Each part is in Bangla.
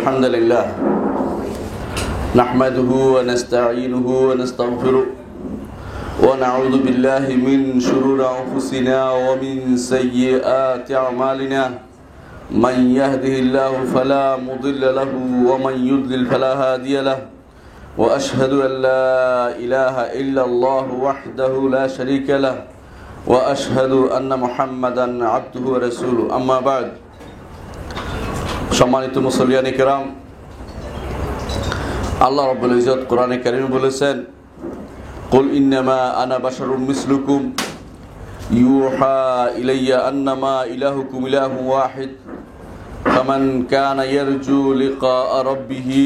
الحمد لله نحمده ونستعينه ونستغفره ونعوذ بالله من شرور أنفسنا ومن سيئات أعمالنا من يهده الله فلا مضل له ومن يضلل فلا هادي له وأشهد أن لا إله إلا الله وحده لا شريك له وأشهد أن محمدا عبده ورسوله أما بعد সম্মানিত মুসলিয়ানে কেরাম, আল্লাহ রাব্বুল ইজ্জত কোরআনে কারীমে বলেছেন, কুল ইন্নামা আনা বাশারুম মিসলুকুম ইউহা ইলাইয়া আন্নামা ইলাহুকুম ইলাহুন ওয়াহিদ ফামান কানা ইয়ারজু লিকাআ রাব্বিহি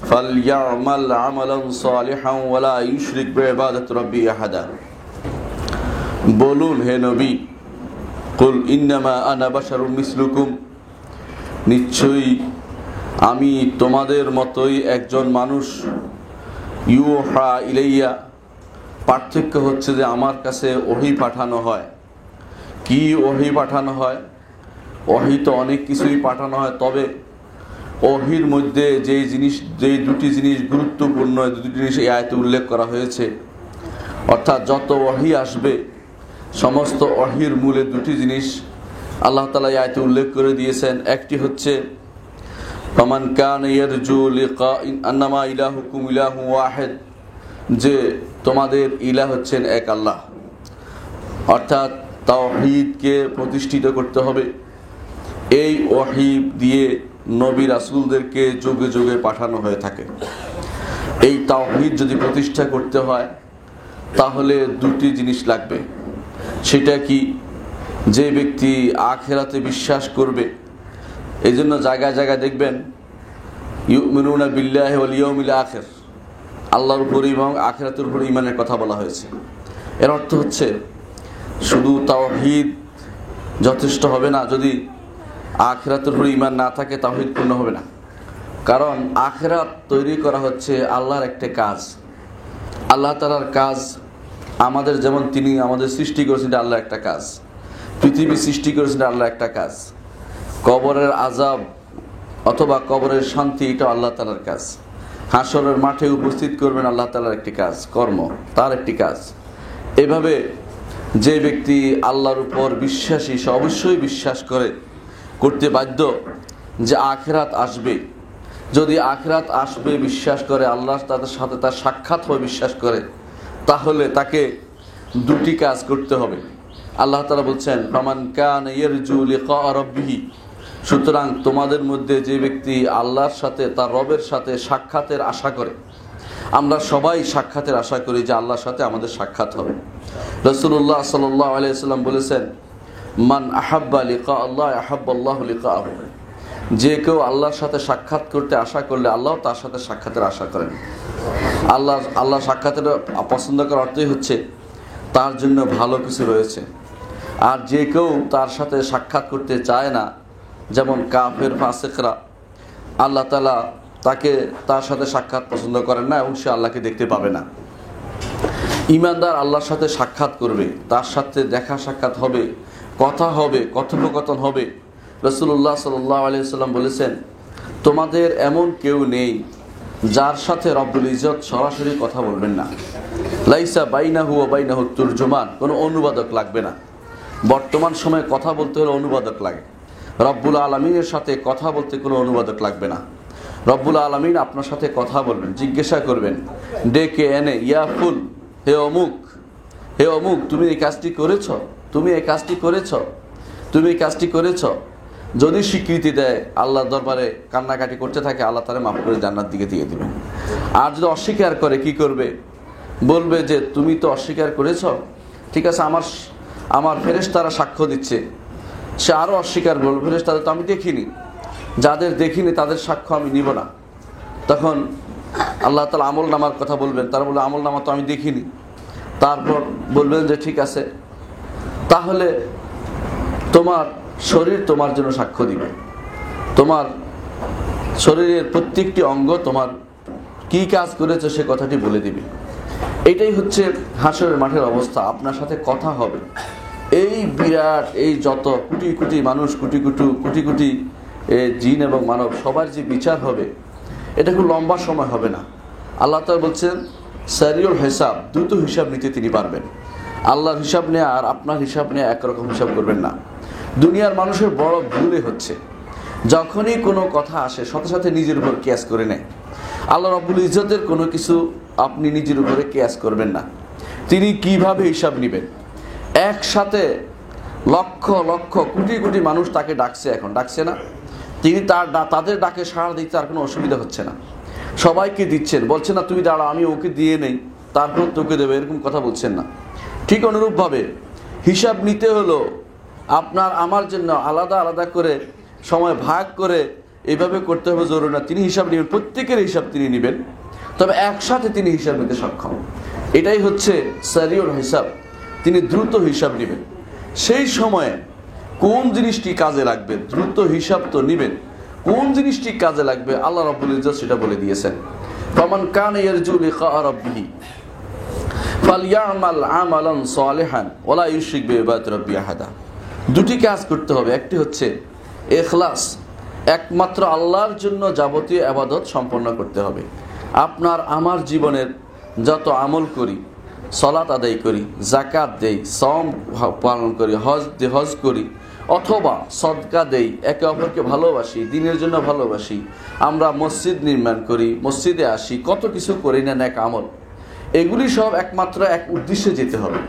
ফালইয়ামাল আমালান সালিহান ওয়া লা ইউশরিক বিইবাদাতি রাব্বিহি আহাদা। বলুন হে নবী, কুল ইন্নামা আনা বাশারুম মিসলুকুম, নিশ্চয়ই আমি তোমাদের মতোই একজন মানুষ। ইউহা ইলাইয়া, পার্থক্য হচ্ছে যে আমার কাছে ওহী পাঠানো হয়। কি ওহী পাঠানো হয়? ওহী তো অনেক কিছুই পাঠানো হয়, তবে ওহীর মধ্যে যেই দুটি জিনিস গুরুত্বপূর্ণ, দুটি জিনিস এই আয়াতে উল্লেখ করা হয়েছে। অর্থাৎ যত ওহী আসবে সমস্ত ওহীর মূলে দুটি জিনিস আল্লাহ তাআলা এই আয়াতে উল্লেখ করে দিয়েছেন। একটি হচ্ছে ফামান কানা ইয়ারজু লিকা আন্নামা ইলাহুকুম ইলাহুন ওয়াহিদ, যে তোমাদের ইলাহ হচ্ছেন এক আল্লাহ। অর্থাৎ তাওহীদকে প্রতিষ্ঠিত করতে হবে। এই ওহী দিয়ে নবী রাসূলদেরকে যুগে যুগে পাঠানো হয়ে থাকে। এই তাওহীদ যদি প্রতিষ্ঠা করতে হয় তাহলে দুটি জিনিস লাগবে। সেটা কি? যে ব্যক্তি আখিরাতে বিশ্বাস করবে। এই জন্য জায়গায় জায়গায় দেখবেন ইউমিনুনা বিল্লাহি ওয়াল ইয়াউমিল আখির, আল্লাহর উপর এবং আখিরাতের উপর ঈমানের কথা বলা হয়েছে। এর অর্থ হচ্ছে শুধু তাওহীদ যথেষ্ট হবে না, যদি আখিরাতের উপর ঈমান না থাকে তাওহীদ পূর্ণ হবে না। কারণ আখিরাত তৈরি করা হচ্ছে আল্লাহর একটা কাজ, আল্লাহ তাআলার কাজ। আমাদের যেমন তিনি আমাদের সৃষ্টি করেছেন, আল্লাহর একটা কাজ। পৃথিবী সৃষ্টি করেছেন আল্লাহ একটা কাজ। কবরের আযাব অথবা কবরের শান্তি, এটা আল্লাহ তাআলার কাজ। হাসরের মাঠে উপস্থিত করবেন আল্লাহ তাআলার একটি কাজ, কর্ম, তার একটি কাজ। এভাবে যে ব্যক্তি আল্লাহর উপর বিশ্বাসী, সে অবশ্যই বিশ্বাস করতে বাধ্য যে আখিরাত আসবে। যদি আখিরাত আসবে বিশ্বাস করে, আল্লাহ তাদের সাথে তার সাক্ষাৎ হবে বিশ্বাস করে, তাহলে তাকে দুটি কাজ করতে হবে। আল্লাহ তাআলা বলছেন, ফামান কানা ইয়ারজু লিকা রাব্বিহি, সুতরাং তোমাদের মধ্যে যে ব্যক্তি আল্লাহর সাথে, তার রবের সাথে সাক্ষাতের আশা করে। আমরা সবাই সাক্ষাতের আশা করি যে আল্লাহর সাথে আমাদের সাক্ষাৎ হবে। রাসূলুল্লাহ সাল্লাল্লাহু আলাইহি ওয়াসাল্লাম বলেছেন, মান আহাব্বা লিকা আল্লাহ আহাব্বাল্লাহু লিকাহু, যে কেউ আল্লাহর সাথে সাক্ষাৎ করতে আশা করলে আল্লাহ তার সাথে সাক্ষাতের আশা করেন। আল্লাহ সাক্ষাতের পছন্দ করার অর্থই হচ্ছে তার জন্য ভালো কিছু রয়েছে। আর যে কেউ তার সাথে সাক্ষাৎ করতে চায় না, যেমন কাফের, ফাসিকরা, আল্লাহ তাআলা তার সাথে সাক্ষাৎ পছন্দ করেন না এবং সে আল্লাহকে দেখতে পাবে না। ঈমানদার আল্লাহর সাথে সাক্ষাৎ করবে, তার সাথে দেখা সাক্ষাৎ হবে, কথা হবে, কথোপকথন হবে। রাসূলুল্লাহ সাল্লাল্লাহু আলাইহি ওয়াসাল্লাম বলেছেন, তোমাদের এমন কেউ নেই যার সাথে রব্বুল ইজ্জত সরাসরি কথা বলবেন না। লাইসা বাইনাহু ওয়া বাইনাহু তুরজুমান, কোনো অনুবাদক লাগবে না। বর্তমান সময়ে কথা বলতে হলে অনুবাদক লাগে। রব্বুল আলামিনের সাথে কথা বলতে কোনো অনুবাদক লাগবে না। রব্বুল আলামিন আপনার সাথে কথা বলবেন, জিজ্ঞাসা করবেন ডেকে এনে, ইয়া ফুল, হে অমুক, হে অমুক, তুমি এই কাজটি করেছ, তুমি এই কাজটি করেছ, তুমি এই কাজটি করেছ। যদি স্বীকৃতি দেয়, আল্লাহর দরবারে কান্নাকাটি করতে থাকে, আল্লাহ তাআলা মাফ করে জান্নাত দিকে দিয়ে দিবেন। আর যদি অস্বীকার করে, কি করবে? বলবে যে তুমি তো অস্বীকার করেছ, ঠিক আছে, আমার ফেরেশতারা সাক্ষ্য দিচ্ছে। সে আরও অস্বীকার করবে, ফেরেশতাদের তো আমি দেখিনি, যাদের দেখিনি তাদের সাক্ষ্য আমি নিব না। তখন আল্লাহ তাআলা আমল নামার কথা বলবেন, তারা বলবে আমল নামা তো আমি দেখিনি। তারপর বলবেন যে ঠিক আছে, তাহলে তোমার শরীর তোমার জন্য সাক্ষ্য দিবে, তোমার শরীরের প্রত্যেকটি অঙ্গ তোমার কি কাজ করেছে সে কথাটি বলে দিবে। এটাই হচ্ছে হাসরের মাঠের অবস্থা। আপনার সাথে কথা হবে। এই বিরাট, এই যত কোটি কোটি মানুষ, কোটি কোটি জিন এবং মানব সবার যে বিচার হবে, এটা খুব লম্বা সময় হবে না। আল্লাহ তাআলা বলছেন সারিউল হিসাব, দ্রুত হিসাব নিতে তিনি পারবেন। আল্লাহর হিসাব নেওয়া আর আপনার হিসাব নেওয়া একরকম হিসাব করবেন না। দুনিয়ার মানুষের বড় ভুলে হচ্ছে, যখনই কোনো কথা আসে সাথে সাথে নিজের উপর কিয়াস করে নেয়। আল্লাহ রাব্বুল ইজ্জতের কোনো কিছু আপনি নিজের উপরে কিয়াস করবেন না। তিনি কিভাবে হিসাব নেবেন? একসাথে লক্ষ লক্ষ কোটি কোটি মানুষ তাকে ডাকছে, এখন ডাকছে না, তিনি তাদের ডাকে সাড়া দিতে আর কোনো অসুবিধা হচ্ছে না। সবাইকে দিচ্ছেন, বলছেন না তুমি দাঁড়াও আমি ওকে দিয়ে নেই তারপর তোকে দেবে, এরকম কথা বলছেন না। ঠিক অনুরূপভাবে হিসাব নিতে হলো আপনার আমার জন্য আলাদা আলাদা করে সময় ভাগ করে এইভাবে করতে হবে জরুরি না। তিনি হিসাব নেবেন, প্রত্যেকের হিসাব তিনি নেবেন, তবে একসাথে তিনি হিসাব নিতে সক্ষম। এটাই হচ্ছে সারিউল হিসাব, তিনি দ্রুত হিসাব নেবেন। সেই সময়ে কোন জিনিসটি কাজে লাগবে, দ্রুত হিসাব তো নেবেন, কোন জিনিসটি কাজে লাগবে আল্লাহ রাব্বুল ইজ্জত সেটা বলে দিয়েছেন। ফামান কানা ইয়ারজু লিকা রাব্বিহি ফালইয়ামাল আমালান সালিহান ওয়ালা ইউশরিক বিইবাদাতি রাব্বিহি আহাদা। দুটি কাজ করতে হবে। একটি হচ্ছে ইখলাস, একমাত্র আল্লাহর জন্য যাবতীয় ইবাদত সম্পন্ন করতে হবে। আপনার আমার জীবনের যত আমল করি, সালাত আদায় করি, যাকাত দেই, সওম পালন করি, হজ করি, অথবা সদকা দেই, একে অপরকে ভালোবাসি, দ্বীনের জন্য ভালোবাসি, আমরা মসজিদ নির্মাণ করি, মসজিদে আসি, কত কিছু করি না নেক আমল, এগুলি সব একমাত্র এক উদ্দেশ্যে যেতে হবে,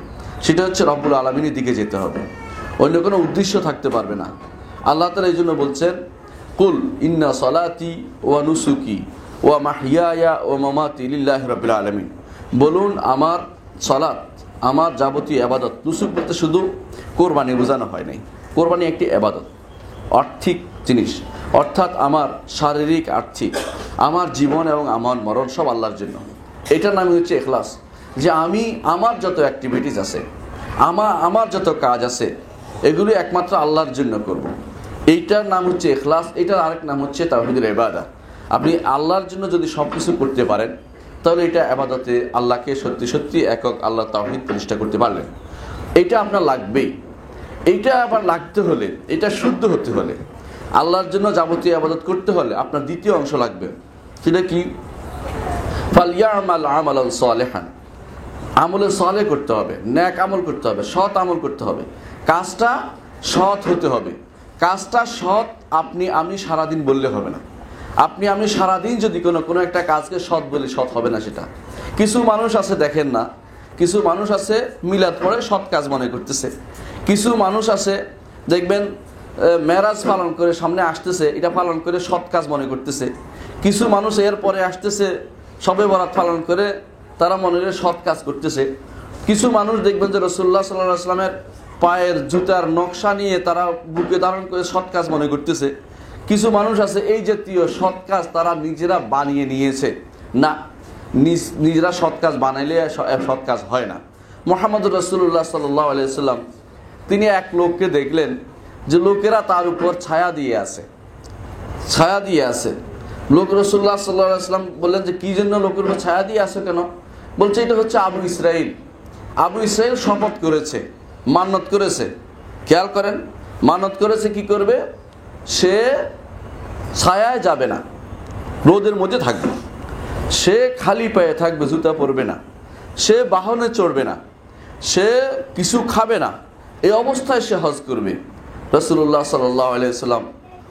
সেটা হচ্ছে রব্বুল আলামিনের দিকে যেতে হবে। অন্য কোনো উদ্দেশ্য থাকতে পারবে না। আল্লাহ তাআলা এই জন্য বলছেন কুল ইন্না সলাতি ওয়া নুসুকি ওয়া মাহইয়ায়া ওয়া মামাতি লিল্লাহি রাব্বিল আলামিন। বলুন আমার সালাত, আমার যাবতীয় ইবাদত, নুসুক বলতে শুধু কোরবানি বোঝানো হয় নাই। কোরবানি একটি ইবাদত, আর্থিক জিনিস, অর্থাৎ আমার শারীরিক আর্থিক আমার জীবন এবং আমার মরণ সব আল্লাহর জন্য। এটার নাম হচ্ছে ইখলাস, যে আমি আমার যত অ্যাক্টিভিটিস আছে, আমার যত কাজ আছে, এগুলি একমাত্র আল্লাহর জন্য করব। এইটার নাম হচ্ছে ইখলাস। এটার আরেক নাম হচ্ছে তাওহীদুল ইবাদা। আপনি আল্লাহর জন্য যদি সব কিছু করতে পারেন, তাহলে এটা ইবাদতে আল্লাহকে সত্যি সত্যি একক আল্লাহ তাওহীদ প্রতিষ্ঠা করতে পারলেন। এইটা আপনার লাগবেই। এইটা আবার লাগতে হলে, এটা শুদ্ধ হতে হলে, আল্লাহর জন্য যাবতীয় ইবাদত করতে হলে আপনার দ্বিতীয় অংশ লাগবে। সেটা কি? ফালইয়ামাল আমালান সালিহান, আমলে সালেহ করতে হবে, নেক আমল করতে হবে, সৎ আমল করতে হবে। কাজটা সৎ হতে হবে। কাজটা সৎ আপনি আমি সারাদিন বললে হবে না। আপনি আমি সারাদিন যদি কোনো একটা কাজকে সৎ বলি, সৎ হবে না সেটা। কিছু মানুষ আছে দেখেন না, কিছু মানুষ আছে মিলাদ পড়ে সৎ কাজ মনে করতেছে। কিছু মানুষ আছে দেখবেন মেরাজ পালন করে সামনে আসতেছে, এটা পালন করে সৎ কাজ মনে করতেছে। কিছু মানুষ এর পরে আসতেছে শবে বরাত পালন করে তারা মনে করে সৎ কাজ করতেছে। কিছু মানুষ দেখবেন যে রাসূলুল্লাহ সাল্লাল্লাহু আলাইহি ওয়াসাল্লামের পায়ের জুতার নকশা নিয়ে তারা বুকে ধারণ করে সৎ কাজ মনে করতেছে। কিছু মানুষ আছে এই জাতীয় সৎ কাজ তারা নিজেরা বানিয়ে নিয়েছে। না, নিজেরা সৎ কাজ বানাইলে সৎ কাজ হয় না। মুহাম্মদুর রাসূলুল্লাহ সাল্লাল্লাহু আলাইহি ওয়াসাল্লাম তিনি এক লোককে দেখলেন যে লোকেরা তার উপর ছায়া দিয়ে আছে। লোক রাসূলুল্লাহ সাল্লাল্লাহু আলাইহি ওয়াসাল্লাম বললেন যে কি জন্য লোকের উপর ছায়া দিয়ে আছে কেন? বলছে এটা হচ্ছে আবু ইসরাইল। আবু ইসরাইল শপথ করেছে, মান্নত করেছে। খেয়াল করেন, মান্নত করেছে কি করবে? সে ছায়ায় যাবে না, রোদের মধ্যে থাকবে, সে খালি পায়ে থাকবে, জুতা পরবে না, সে বাহনে চড়বে না, সে কিছু খাবে না, এই অবস্থায় সে হজ করবে। রাসূলুল্লাহ সাল্লাল্লাহু আলাইহি ওয়াসাল্লাম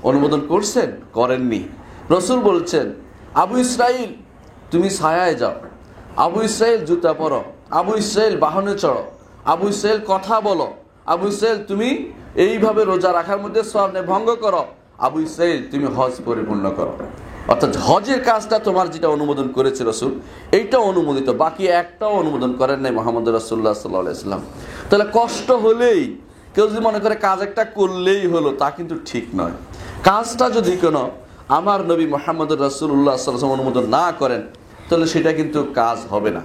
অনুমোদন করছেন? করেননি। রাসূল বলছেন আবু ইসরাইল তুমি ছায়ায় যাও, আবু ইসরাইল জুতা পরো, আবু ইসরাইল বাহনে চড়ো, আবু ইসরাইল কথা বলো, আবু ইসরাইল তুমি এইভাবে রোজা রাখার মধ্যে সওয়াব ভঙ্গ করো, আবু ইসরাইল তুমি হজ পরিপূর্ণ করো। অর্থাৎ হজের কাজটা তোমার যেটা অনুমোদন করেছে রাসূল, এইটা অনুমোদিত, বাকি একটাও অনুমোদন করেন নাই মুহাম্মদ রাসূলুল্লাহ সাল্লাল্লাহু আলাইহি ওয়াসাল্লাম। তাহলে কষ্ট হলেই কেউ যদি মনে করে কাজ একটা করলেই হলো, তা কিন্তু ঠিক নয়। কাজটা যদি কোনো আমার নবী মুহাম্মদ রাসূলুল্লাহ সাল্লাল্লাহু আলাইহি ওয়াসাল্লাম অনুমোদন না করেন, তাহলে সেটা কিন্তু কাজ হবে না।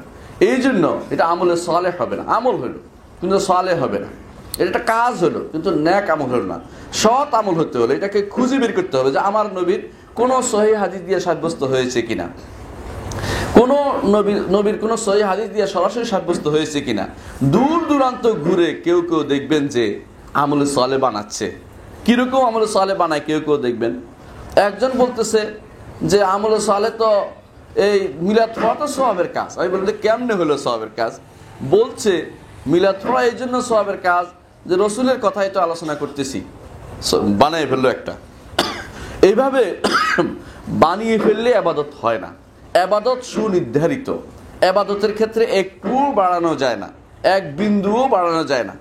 এই জন্য এটা আমলে সালেহ হবে না। আমল হলো কিন্তু সালেহ হবে না। এটা একটা কাজ হলো কিন্তু নেক আমল হলো না। সৎ আমল হতে হলে এটাকে খুঁজে বের করতে হবে যে আমার নবীর কোনো সহিহ হাদিস দিয়ে সাব্যস্ত হয়েছে কিনা, কোনো নবীর কোনো সহিহ হাদিস দিয়ে সরাসরি সাব্যস্ত হয়েছে কিনা। দূর দূরান্ত ঘুরে কেউ দেখবেন যে আমলে সালেহ বানাচ্ছে, কিরকম আমলে সালে বানায় কেউ কেউ দেখবেন, একজন বলতেছে যে আমলে সালে তো এই মিলাদ পড়া তো সওয়াবের কাজ। আমি বলতে কেমনে হলো সওয়াবের কাজ? বলছে মিলাদ পড়া এই জন্য সওয়াবের কাজ যে রসুলের কথাই তো আলোচনা করতেছি, বানিয়ে ফেললো একটা। এইভাবে বানিয়ে ফেললে আবাদত হয় না। আবাদত সুনির্ধারিত, আবাদতের ক্ষেত্রে একটু বাড়ানো যায় না, এক বিন্দুও বাড়ানো যায় না।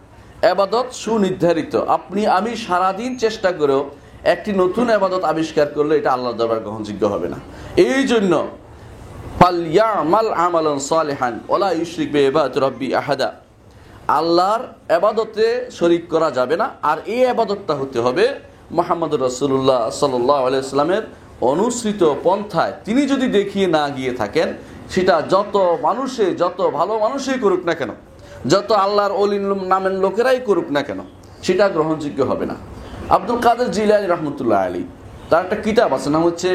আবাদত সুনির্ধারিত। আপনি আমি সারাদিন চেষ্টা করেও একটি নতুন আবাদত আবিষ্কার করলে এটা আল্লাহর দরবারে গ্রহণযোগ্য হবে না। এই জন্য ফালইয়ামাল আমালান সালিহান ওয়ালা ইউশরিক বিইবাদাতি রাব্বি আহাদা, আল্লাহর আবাদতে শরীক করা যাবে না। আর এই আবাদতটা হতে হবে মুহাম্মদুর রাসূলুল্লাহ সাল্লাল্লাহু আলাইহি ওয়াসাল্লামের অনুসৃত পন্থায়। তিনি যদি দেখিয়ে না গিয়ে থাকেন, সেটা যত মানুষে, যত ভালো মানুষই করুক না কেন, যত আল্লাহর ওলি নামের লোকেরাই করুক না কেন, সেটা গ্রহণযোগ্য হবে না। আব্দুল কাদের জিলানী রহমতুল্লাহ আলাইহি, তার একটা কিতাব আছে, নাম হচ্ছে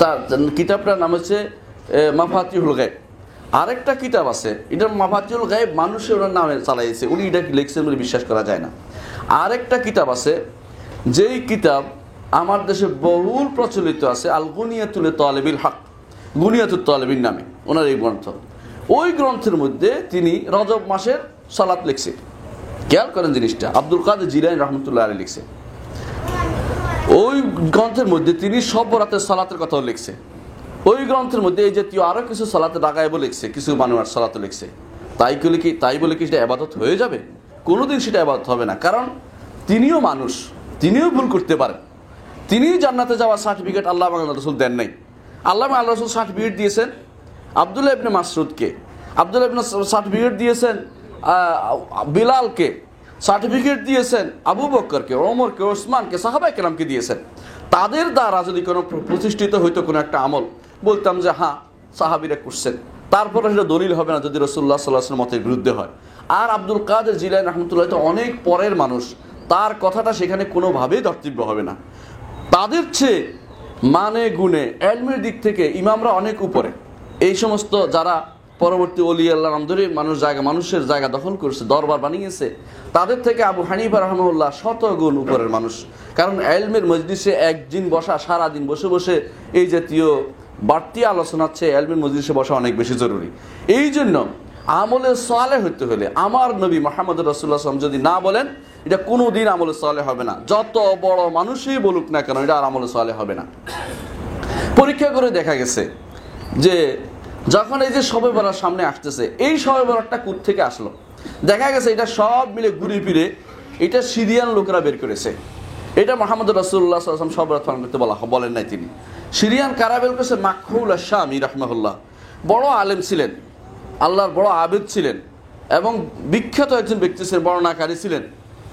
তার কিতাবটার নাম হচ্ছে মাফাতিহুল গায়ব। আরেকটা কিতাব আছে, এটা মাফাতিহুল গায়ব মানুষের ওনার নামে চালাইছে, উনি এটা লিখছেন বলে বিশ্বাস করা যায় না। আরেকটা কিতাব আছে, যেই কিতাব আমার দেশে বহুল প্রচলিত আছে, আল গুনিয়াতুল তালিবিল হক, গুনিয়াতুত তালিবিন নামে ওনার এই গ্রন্থ। ওই গ্রন্থের মধ্যে তিনি রজব মাসের সালাত লিখছে। খেয়াল করেন জিনিসটা, আব্দুল কাদের জিলানী রহমতুল্লাহ আলাইহি লিখছে। ওই গ্রন্থের মধ্যে তিনি সব বরাতের সালাতের কথাও লিখছে। ওই গ্রন্থের মধ্যে এই জাতীয় আরো কিছু সালাতে ডাগাইবও লিখছে, কিছু মানুষের সালাতও লিখছে। তাই বলে কি সেটা ইবাদত হয়ে যাবে? কোনোদিন সেটা ইবাদত হবে না। কারণ তিনিও মানুষ, তিনিও ভুল করতে পারেন। তিনিও জান্নাতে যাওয়ার সার্টিফিকেট আল্লাহ রাসূল দেন নাই। আল্লাহ রাসূল সার্টিফিকেট দিয়েছেন আব্দুল্লাহ ইবনে মাসউদকে, আব্দুল্লাহ ইবনে সার্টিফিকেট দিয়েছেন বিলালকে, সার্টিফিকেট দিয়েছেন আবু বকরকে, ওমরকে, ওসমানকে, সাহাবায়ে কেরামকে দিয়েছেন। তাদের দ্বারা যদি কোনো প্রতিষ্ঠিত হইতো কোনো একটা আমল, বলতাম যে হ্যাঁ সাহাবীরা করছেন, তারপরে সেটা দলিল হবে না যদি রাসূলুল্লাহ সাল্লাল্লাহু আলাইহি ওয়াসাল্লাম মতের বিরুদ্ধে হয়। আর আব্দুল কাদের জিলানী রাহমাতুল্লাহ তো অনেক পরের মানুষ, তার কথাটা সেখানে কোনোভাবেই ধর্তব্য হবে না। তাদের চেয়ে মানে গুণে এলমের দিক থেকে ইমামরা অনেক উপরে। এই সমস্ত যারা পরবর্তী ওলি আল্লাহ নাম ধরে মানুষের জায়গা দখল করেছে, দরবার বানিয়েছে, তাদের থেকে আবু হানিফা রাহমাহুল্লাহ শত গুণ উপরের মানুষ। কারণ এলমের মজলিসে একদিন বসা, সারাদিন বসে বসে এই জাতীয় বাড়তি আলোচনার চেয়ে এলমের মজলিসে বসা অনেক বেশি জরুরি। এই জন্য আমলে সালেহ হতে হলে আমার নবী মুহাম্মদ রাসূলুল্লাহ সাল্লাল্লাহু আলাইহি ওয়াসাল্লাম যদি না বলেন, এটা কোনোদিন আমলে সালেহ হবে না। যত বড় মানুষই বলুক না কেন, এটা আর আমলে সালেহ হবে না। পরীক্ষা করে দেখা গেছে যে যখন এই যে শবে বরাত সামনে আসতেছে, এই শবে বরাতটা কোথা থেকে আসলো? দেখা গেছে এটা সব মিলে ঘুরে ফিরে এটা সিরিয়ান লোকেরা বের করেছে। এটা মুহাম্মদ রাসূলুল্লাহ সাল্লাল্লাহু আলাইহি ওয়াসাল্লাম শবে বরাত পালন করতে বলেন নাই তিনি। সিরিয়ান কারা বের করেছে? মাকহুল আশ-শামি রাহমাহুল্লাহ, বড় আলেম ছিলেন, আল্লাহর বড় আবেদ ছিলেন এবং বিখ্যাত একজন ব্যক্তি ছিলেন, বর্ণনাকারী ছিলেন।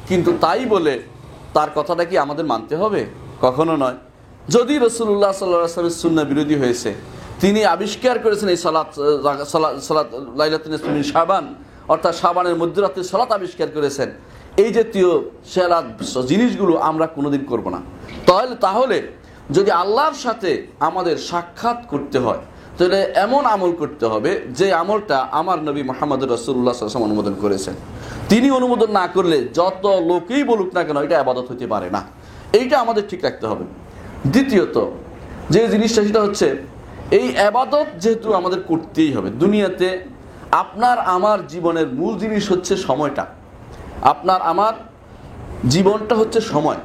কিন্তু তাই বলে তার কথাটা কি আমাদের মানতে হবে? কখনো নয়। যদি রাসূলুল্লাহ সাল্লাল্লাহু আলাইহি ওয়াসাল্লামের সুন্নাহ বিরোধী হয়েছে, তিনি আবিষ্কার করেছেন এই সালাত লাইলাতুন নিসফি মিন শাবান, অর্থাৎ শাবানের মধ্যরাতের সালাত আবিষ্কার করেছেন, এই জাতীয় সালাত জিনিসগুলো আমরা কোনোদিন করব না। তাহলে যদি আল্লাহর সাথে আমাদের সাক্ষাৎ করতে হয়, তাহলে এমন আমল করতে হবে যে আমলটা আমার নবী মুহাম্মদ রাসূলুল্লাহ সাল্লাল্লাহু আলাইহি ওয়াসাল্লাম অনুমোদন করেছেন। তিনি অনুমোদন না করলে যত লোকেই বলুক না কেন, এটা ইবাদত হতে পারে না। এইটা আমাদের ঠিক রাখতে হবে। দ্বিতীয়ত যে জিনিসটা, সেটা হচ্ছে এই ইবাদত যেহেতু আমাদের করতেই হবে। দুনিয়াতে আপনার আমার জীবনের মূল জিনিস হচ্ছে সময়টা। আপনার আমার জীবনটা হচ্ছে সময়।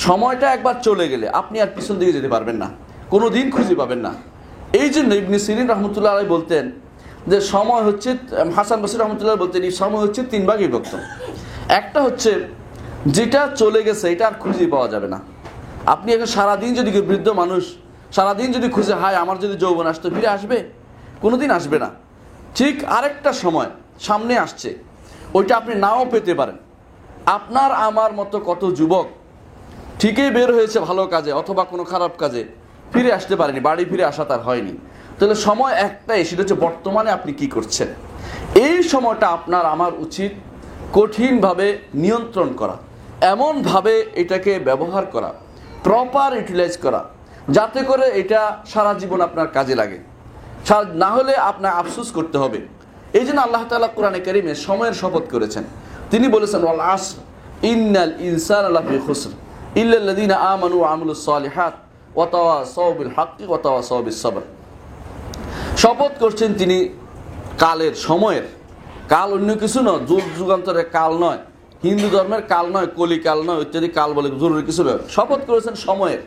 সময়টা একবার চলে গেলে আপনি আর পিছন দিকে যেতে পারবেন না, কোনো দিন খুঁজে পাবেন না। এই জন্য ইবনে সিরিন রহমতুল্লাহ আলাইহি বলতেন যে সময় হচ্ছে, হাসান বসরি রহমতুল্লাহ বলতেন এই সময় হচ্ছে তিন ভাগে বিভক্ত। একটা হচ্ছে যেটা চলে গেছে, এটা আর খুঁজে পাওয়া যাবে না। আপনি এখন সারাদিন যদি বৃদ্ধ মানুষ সারাদিন যদি খুঁজে, হায় আমার যদি যৌবন আসতো, ফিরে আসবে? কোনোদিন আসবে না। ঠিক আরেকটা সময় সামনে আসছে, ওইটা আপনি নাও পেতে পারেন। আপনার আমার মতো কত যুবক ঠিকই বের হয়েছে ভালো কাজে অথবা কোনো খারাপ কাজে, ফিরে আসতে পারেনি, বাড়ি ফিরে আসা তার হয়নি। তাহলে সময় একটাই, সেটা হচ্ছে বর্তমানে আপনি কি করছেন। এই সময়টা আপনার আমার উচিত কঠিনভাবে নিয়ন্ত্রণ করা, এমনভাবে এটাকে ব্যবহার করা, প্রপার ইউটিলাইজ করা, যাতে করে এটা সারা জীবন আপনার কাজে লাগে। না হলে আপনার আফসোস করতে হবে। এই জন্য আল্লাহ তাআলা কোরআনে কারিমে সময়ের শপথ করেছেন। তিনি বলেছেন ওয়াল আসর ইন্নাল ইনসানা লাফি খুসর ইল্লাল্লাযীনা আমানু ওয়া আমিলুস সালিহাত ওয়া তাওয়াসাউ বিল হাক্কি ওয়া তাওয়াসাউ বিস সবর। শপথ করছেন তিনি কালের, সময়ের। কাল অন্য কিছু নয়, যুগ যুগান্তরের কাল নয়, হিন্দু ধর্মের কাল নয়, কলিকাল নয়, ইত্যাদি কাল বলে জরুরি কিছু নয়। শপথ করেছেন সময়ের।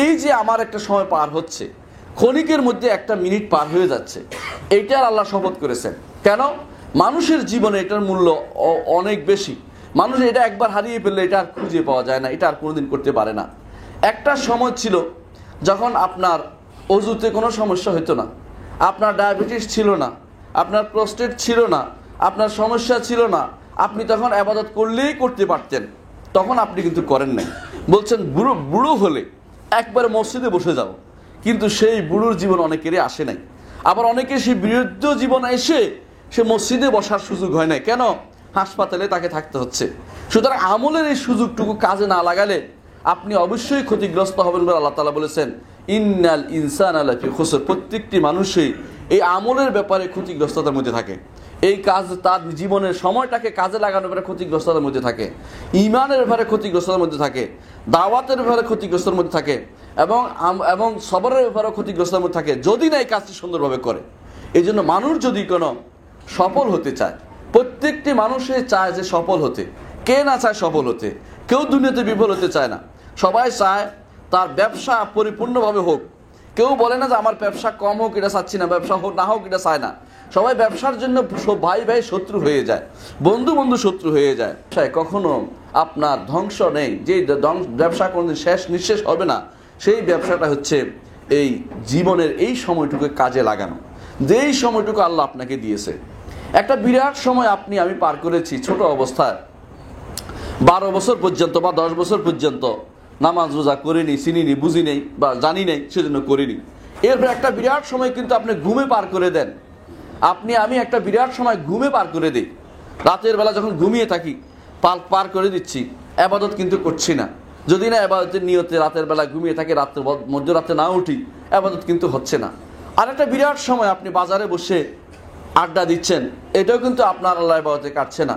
এই যে আমার একটা সময় পার হচ্ছে, ক্ষণিকের মধ্যে একটা মিনিট পার হয়ে যাচ্ছে, এইটার আল্লাহ শপথ করেছেন। কেন? মানুষের জীবনে এটার মূল্য অনেক বেশি। মানুষ এটা একবার হারিয়ে ফেললে এটা আর খুঁজে পাওয়া যায় না, এটা আর কোনোদিন করতে পারে না। একটা সময় ছিল যখন আপনার অজুতে কোনো সমস্যা হতো না, আপনার ডায়াবেটিস ছিল না, আপনার প্রস্টেট ছিল না, আপনার সমস্যা ছিল না, আপনি তখন ইবাদত করলেই করতে পারতেন। তখন আপনি কিন্তু করেন নাই। বলছেন বুড়ো হলে একবারে মসজিদে বসে যাও, কিন্তু সেই বুড়োর জীবন অনেকেরই আসে নাই। আবার অনেকে সেই বৃদ্ধ জীবন এসে সে মসজিদে বসার সুযোগ হয় নাই। কেন? হাসপাতালে তাকে থাকতে হচ্ছে। সুতরাং আমলের এই সুযোগটুকু কাজে না লাগালে আপনি অবশ্যই ক্ষতিগ্রস্ত হবেন বলে আল্লাহ তাআলা বলেছেন, ইন্নাল ইনসানা লাফি খুসর। প্রত্যেকটি মানুষই এই আমলের ব্যাপারে ক্ষতিগ্রস্ততার মধ্যে থাকে। এই কাজ তার জীবনের সময়টাকে কাজে লাগানোর ব্যাপারে ক্ষতিগ্রস্ততার মধ্যে থাকে, ইমানের ব্যাপারে ক্ষতিগ্রস্ততার মধ্যে থাকে, দাওয়াতের ব্যাপারে ক্ষতিগ্রস্ততার মধ্যে থাকে, এবং সবরের ব্যাপারে ক্ষতিগ্রস্ততার মধ্যে থাকে, যদি না এই কাজটি সুন্দরভাবে করে। এই জন্য মানুষ যদি কোনো সফল হতে চায়, প্রত্যেকটি মানুষই চায় যে সফল হতে। কে না চায় সফল হতে? কেউ দুনিয়াতে বিফল হতে চায় না। সবাই চায় তার ব্যবসা পরিপূর্ণভাবে হোক। কেউ বলে না যে আমার ব্যবসা কম হোক, এটা চাচ্ছি না, ব্যবসা হোক না হোক এটা চায় না। সবাই ব্যবসার জন্য ভাই ভাই শত্রু হয়ে যায়, বন্ধু বন্ধু শত্রু হয়ে যায়। কখনো আপনার ধ্বংস নেই, যে ব্যবসা কোনোদিন শেষ নিঃশেষ হবে না, সেই ব্যবসাটা হচ্ছে এই জীবনের এই সময়টুকু কাজে লাগানো, যেই সময়টুকু আল্লাহ আপনাকে দিয়েছে। একটা বিরাট সময় আমি পার করেছি ছোট অবস্থায়। 12 বছর পর্যন্ত বা 10 বছর পর্যন্ত নামাজ রোজা করিনি, চিনিনি, বুঝি নেই বা জানি নেই, সেজন্য করিনি। এরপর একটা বিরাট সময় কিন্তু আপনি ঘুমে পার করে দেন। আমি একটা বিরাট সময় ঘুমে পার করে দিই। রাতের বেলা যখন ঘুমিয়ে থাকি পার করে দিচ্ছি, ইবাদত কিন্তু করছি না। যদি না ইবাদতের নিয়তে রাতের বেলা ঘুমিয়ে থাকি, মধ্যরাতে না উঠি, ইবাদত কিন্তু হচ্ছে না। আর একটা বিরাট সময় আপনি বাজারে বসে আড্ডা দিচ্ছেন, এটাও কিন্তু আপনার আল্লাহ ইবাদতে কাটছে না।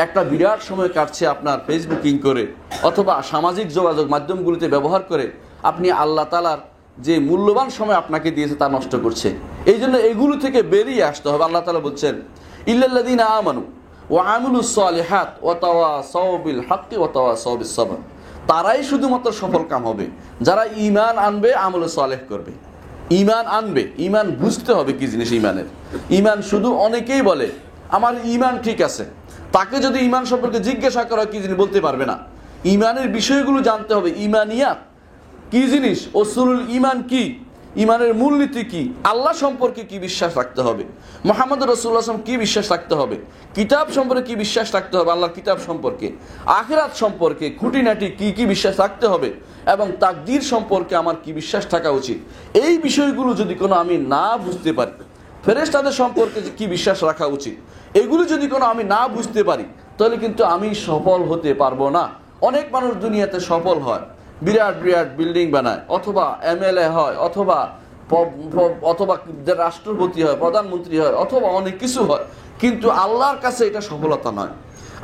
একটা বিরাট সময় কাটছে আপনার ফেসবুকিং করে অথবা সামাজিক যোগাযোগ মাধ্যমগুলিতে ব্যবহার করে। আপনি আল্লাহ তাআলার যে মূল্যবান সময় আপনাকে দিয়েছে তা নষ্ট করছে। এই জন্য এগুলো থেকে বেরিয়ে আসতে হবে। আল্লাহ তাআলা বলছেন, ইল্লাল্লাযীনা আমানু ওয়া আমিলুস সালিহাত ওয়া তাওয়াসাউ বিল হাক্কি ওয়া তাওয়াসাউ বিস সবর। তারাই শুধুমাত্র সফল কাম হবে যারা ঈমান আনবে, আমল সালেহ করবে। ঈমান আনবে, ঈমান বুঝতে হবে কি জিনিস ঈমানের। ঈমান শুধু অনেকেই বলে আমার ঈমান ঠিক আছে, তাকে যদি ঈমান সম্পর্কে জিজ্ঞাসা করা কি জিনিস বলতে পারবে না। ঈমানের বিষয়গুলো জানতে হবে। ঈমানিয়াত কি জিনিস, উসুলুল ঈমান কি, ঈমানের মূলনীতি কি, আল্লাহ সম্পর্কে কি বিশ্বাস রাখতে হবে, মুহাম্মদ রাসূলুল্লাহ সাল্লাল্লাহু আলাইহি ওয়াসাল্লাম কি বিশ্বাস রাখতে হবে, কিতাব সম্পর্কে কি বিশ্বাস রাখতে হবে, আল্লাহর কিতাব সম্পর্কে, আখিরাত সম্পর্কে খুঁটিনাটি কি বিশ্বাস রাখতে হবে, এবং তাকদীর সম্পর্কে আমার কি বিশ্বাস থাকা উচিত। এই বিষয়গুলো যদি কোনো আমি না বুঝতে পারি, ফেরেশতাদের সম্পর্কে কি বিশ্বাস রাখা উচিত, এগুলো যদি কোনো আমি না বুঝতে পারি, তাহলে কিন্তু আমি সফল হতে পারবো না। অনেক মানুষ দুনিয়াতে সফল হয়, বিরাট বিরাট বিল্ডিং বানায়, অথবা এমএলএ হয়, অথবা রাষ্ট্রপতি হয়, প্রধানমন্ত্রী হয়, অথবা অনেক কিছু হয়, কিন্তু আল্লাহর কাছে এটা সফলতা নয়।